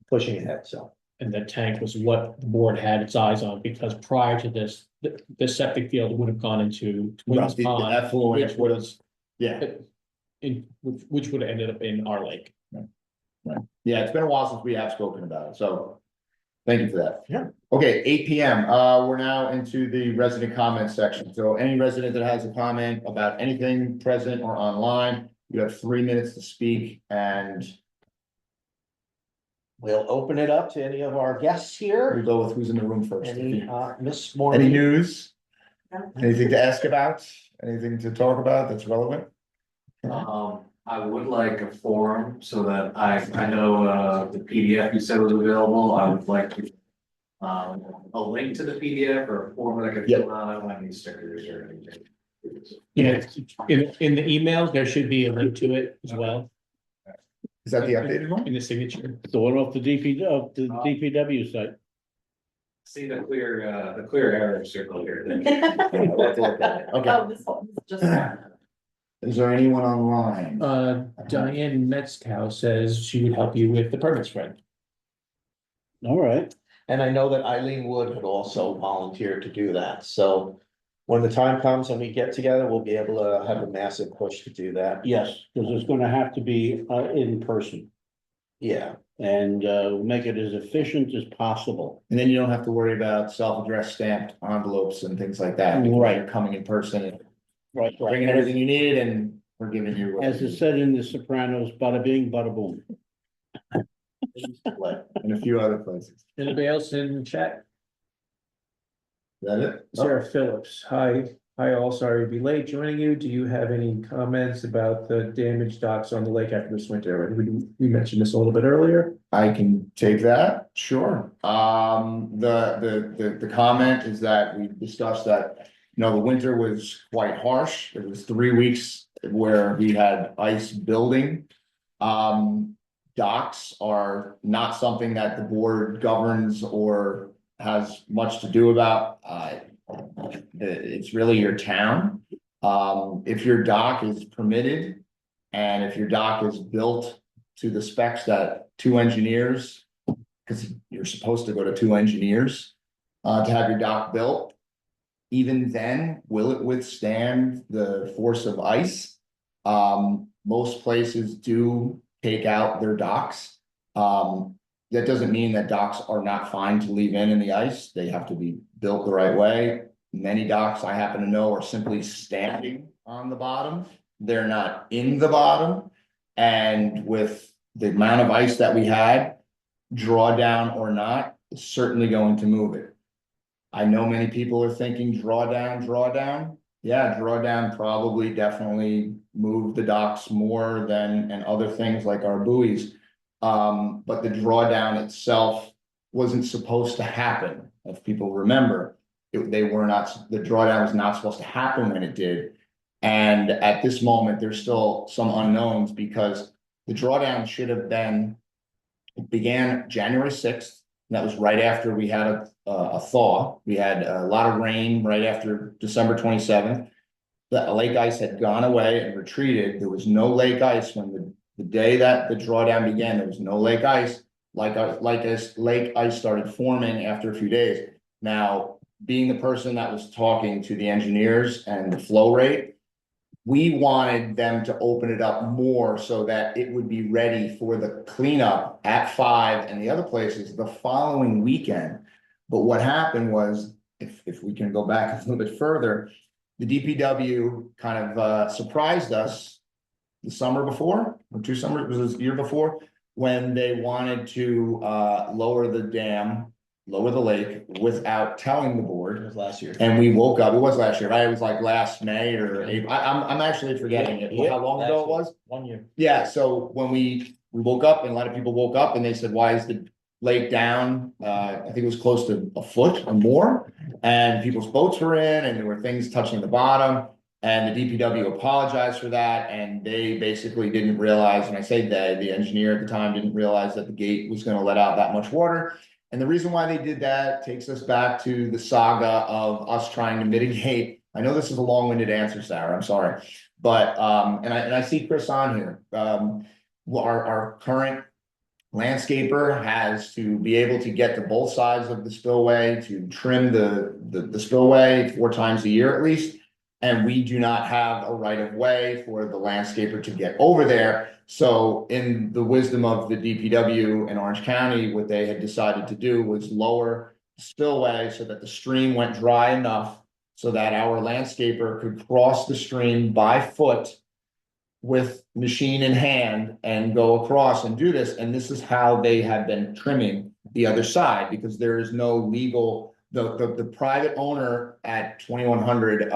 pushing ahead, so. And the tank was what the board had its eyes on, because prior to this, the septic field would have gone into Twins The Pond, effluent which would have, was yeah, which would have ended up in our lake. yeah, it's been a while since we have spoken about it, so. Thank you for that. Yeah. Okay, 8 PM, we're now into the resident comment section, so any resident that has a comment about anything present or online, you have 3 minutes to speak, and We'll open it up to any of our guests we here. go with who's in the room first. Any, Miss Any Morgan? news? Anything to ask about? Anything to talk about that's relevant? I would like a forum so that I know, the PDF you said was available, I would like to. A link to the PDF or a form that I could fill out, I don't have any stickers or anything. Yeah, in the emails, there should be a link to it as well, Is that the updated one? in the signature. The one off the DPW site. See the clear arrow circle here. Okay. Oh, this one, just. Is there anyone online? Diane Metzkow says she would help you with the permit spread. All right, And I know that Eileen Wood had also volunteered to do that, so when the time comes and we get together, we'll be able to have a massive push to do that. yes, because it's gonna have to be in person Yeah, and make it as efficient as possible. And then you don't have to worry about self-addressed stamped envelopes and things like that. because Right. You're coming in person and Right, bringing everything you need and we're giving you. what As you it said in The Sopranos, bada bing, bada boom. need. And a few other places. Anybody else in chat? that it? Sarah Phillips, hi all, sorry to be late joining you. Do you have any comments about the damaged docks on the lake after this winter? We mentioned this a little bit earlier. I can take that, sure. The comment is that we discussed that, the winter was quite harsh. It was 3 weeks where we had ice building. Docks are not something that the board governs or has much to do about. It's really your town. If your dock is permitted and if your dock is built to the specs that two engineers, because you're supposed to go to two engineers to have your dock built. Even then, will it withstand the force of ice? Most places do take out their docks. That doesn't mean that docks are not fine to leave in the ice. They have to be built the right way. Many docks I happen to know are simply standing on the bottom. They're not in the bottom. And with the amount of ice that we had, drawdown or not, is certainly going to move it. I know many people are thinking drawdown. Yeah, drawdown probably definitely moved the docks more than and other things like our buoys. But the drawdown itself wasn't supposed to happen. If people remember, the drawdown was not supposed to happen when it did. And at this moment, there's still some unknowns because the drawdown should have been, it began January 6th. That was right after we had a thaw. We had a lot of rain right after December 27th. The lake ice had gone away and retreated. There was no lake ice when the day that the drawdown began. There was no lake ice. Lake ice started forming after a few days. Now, being the person that was talking to the engineers and the flow rate, we wanted them to open it up more so that it would be ready for the cleanup at 5 and the other places the following weekend. But what happened was, if we can go back a little bit further, the DPW kind of surprised us the summer before, or 2 summers, it was the year before, when they wanted to lower the dam, lower the lake without telling the board. It was last year. And we woke up, it was last year, right? It was like last May or April. I'm actually forgetting it. Yeah, How long ago it last year. was? 1 year. Yeah, so when we woke up and a lot of people woke up and they said, why is the lake down? I think it was close to a foot or more. And people's boats were in and there were things touching the bottom. And the DPW apologized for that. And they basically didn't realize, and I say that the engineer at the time didn't realize that the gate was gonna let out that much water. And the reason why they did that takes us back to the saga of us trying to mitigate. I know this is a long-winded answer, Sarah, I'm sorry. But, and I see Chris on here. Our current landscaper has to be able to get to both sides of the spillway to trim the spillway 4 times a year at least. And we do not have a right of way for the landscaper to get over there. So in the wisdom of the DPW in Orange County, what they had decided to do was lower the spillway so that the stream went dry enough so that our landscaper could cross the stream by foot with machine in hand and go across and do this. And this is how they have been trimming the other side because there is no legal, the private owner at 2100,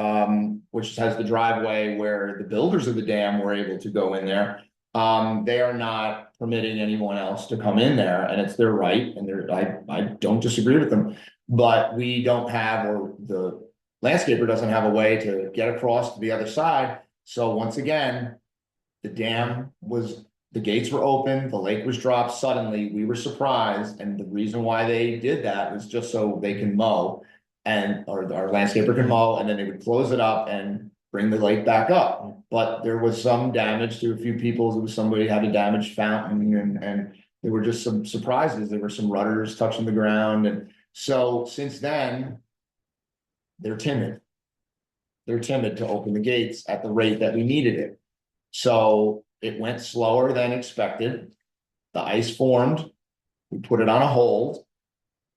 which has the driveway where the builders of the dam were able to go in there. They are not permitting anyone else to come in there and it's their right. And I don't disagree with them, but we don't have, or the landscaper doesn't have a way to get across to the other side. So once again, the gates were open, the lake was dropped suddenly, we were surprised, and the reason why they did that was just so they can mow or our landscaper can mow, and then they would close it up and bring the lake back up. But there was some damage to a few people. There was somebody had a damaged fountain and there were just some surprises. There were some rudders touching the ground. And so since then, they're timid. They're timid to open the gates at the rate that we needed it. So it went slower than expected. The ice formed. We put it on a hold.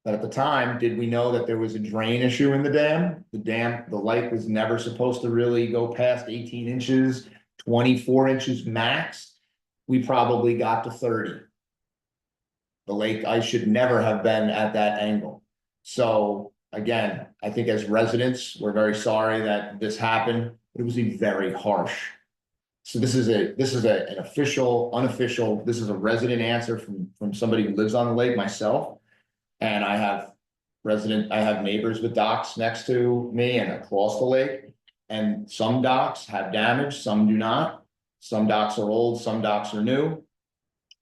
But at the time, did we know that there was a drain issue in the dam? The lake was never supposed to really go past 18 inches, 24 inches max. We probably got to 30. The lake ice should never have been at that angle. So again, I think as residents, we're very sorry that this happened. It was a very harsh. So this is an official, unofficial, this is a resident answer from somebody who lives on the lake, myself. And I have neighbors with docks next to me and across the lake. And some docks have damage, some do not. Some docks are old, some docks are new.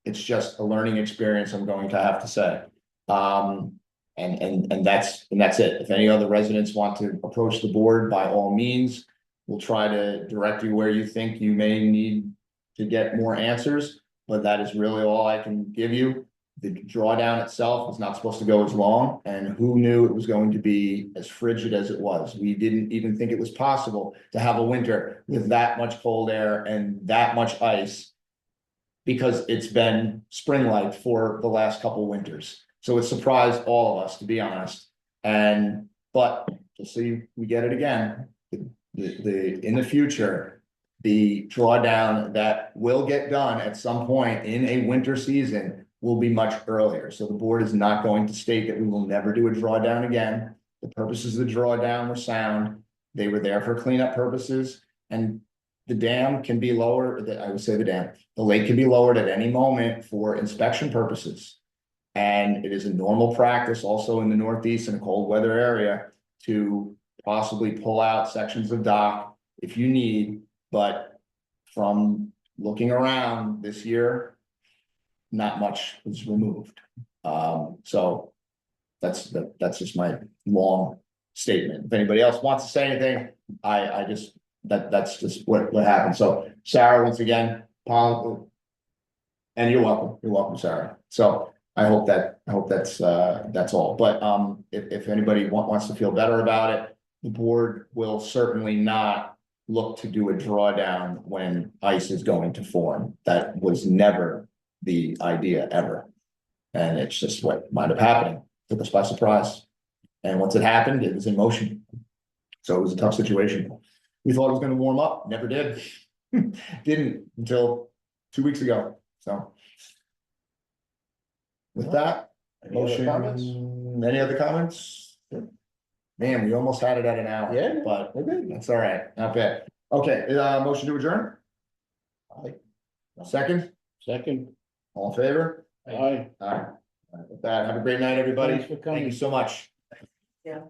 It's just a learning experience, I'm going to have to say. And that's it. If any other residents want to approach the board, by all means, we'll try to direct you where you think you may need to get more answers, but that is really all I can give you. The drawdown itself is not supposed to go as long, and who knew it was going to be as frigid as it was? We didn't even think it was possible to have a winter with that much cold air and that much ice, because it's been spring-like for the last couple winters. So it surprised all of us, to be honest. But just so we get it again, in the future, the drawdown that will get done at some point in a winter season will be much earlier. So the board is not going to state that we will never do a drawdown again. The purposes of the drawdown were sound. They were there for cleanup purposes, and the dam can be lowered. I would say the lake can be lowered at any moment for inspection purposes. And it is a normal practice also in the Northeast in a cold weather area to possibly pull out sections of dock if you need, but from looking around this year, not much was removed. So that's just my long statement. If anybody else wants to say anything, I just, that's just what happened. So Sarah, once again, and you're welcome, Sarah. So I hope that's all. But if anybody wants to feel better about it, the board will certainly not look to do a drawdown when ice is going to form. That was never the idea ever. And it's just what might have happened. Took us by surprise. And once it happened, it was in motion. So it was a tough situation. We thought it was going to warm up, never did. Didn't until 2 weeks ago. So with that, motion, any other comments? Man, we almost had it at an hour. Yeah, but we're good. that's all right. Not bad. Okay, motion to adjourn? Second, all in favor? Aye. All right. With that, have a great night, everybody. Thanks for coming. Thank you so much. Yeah.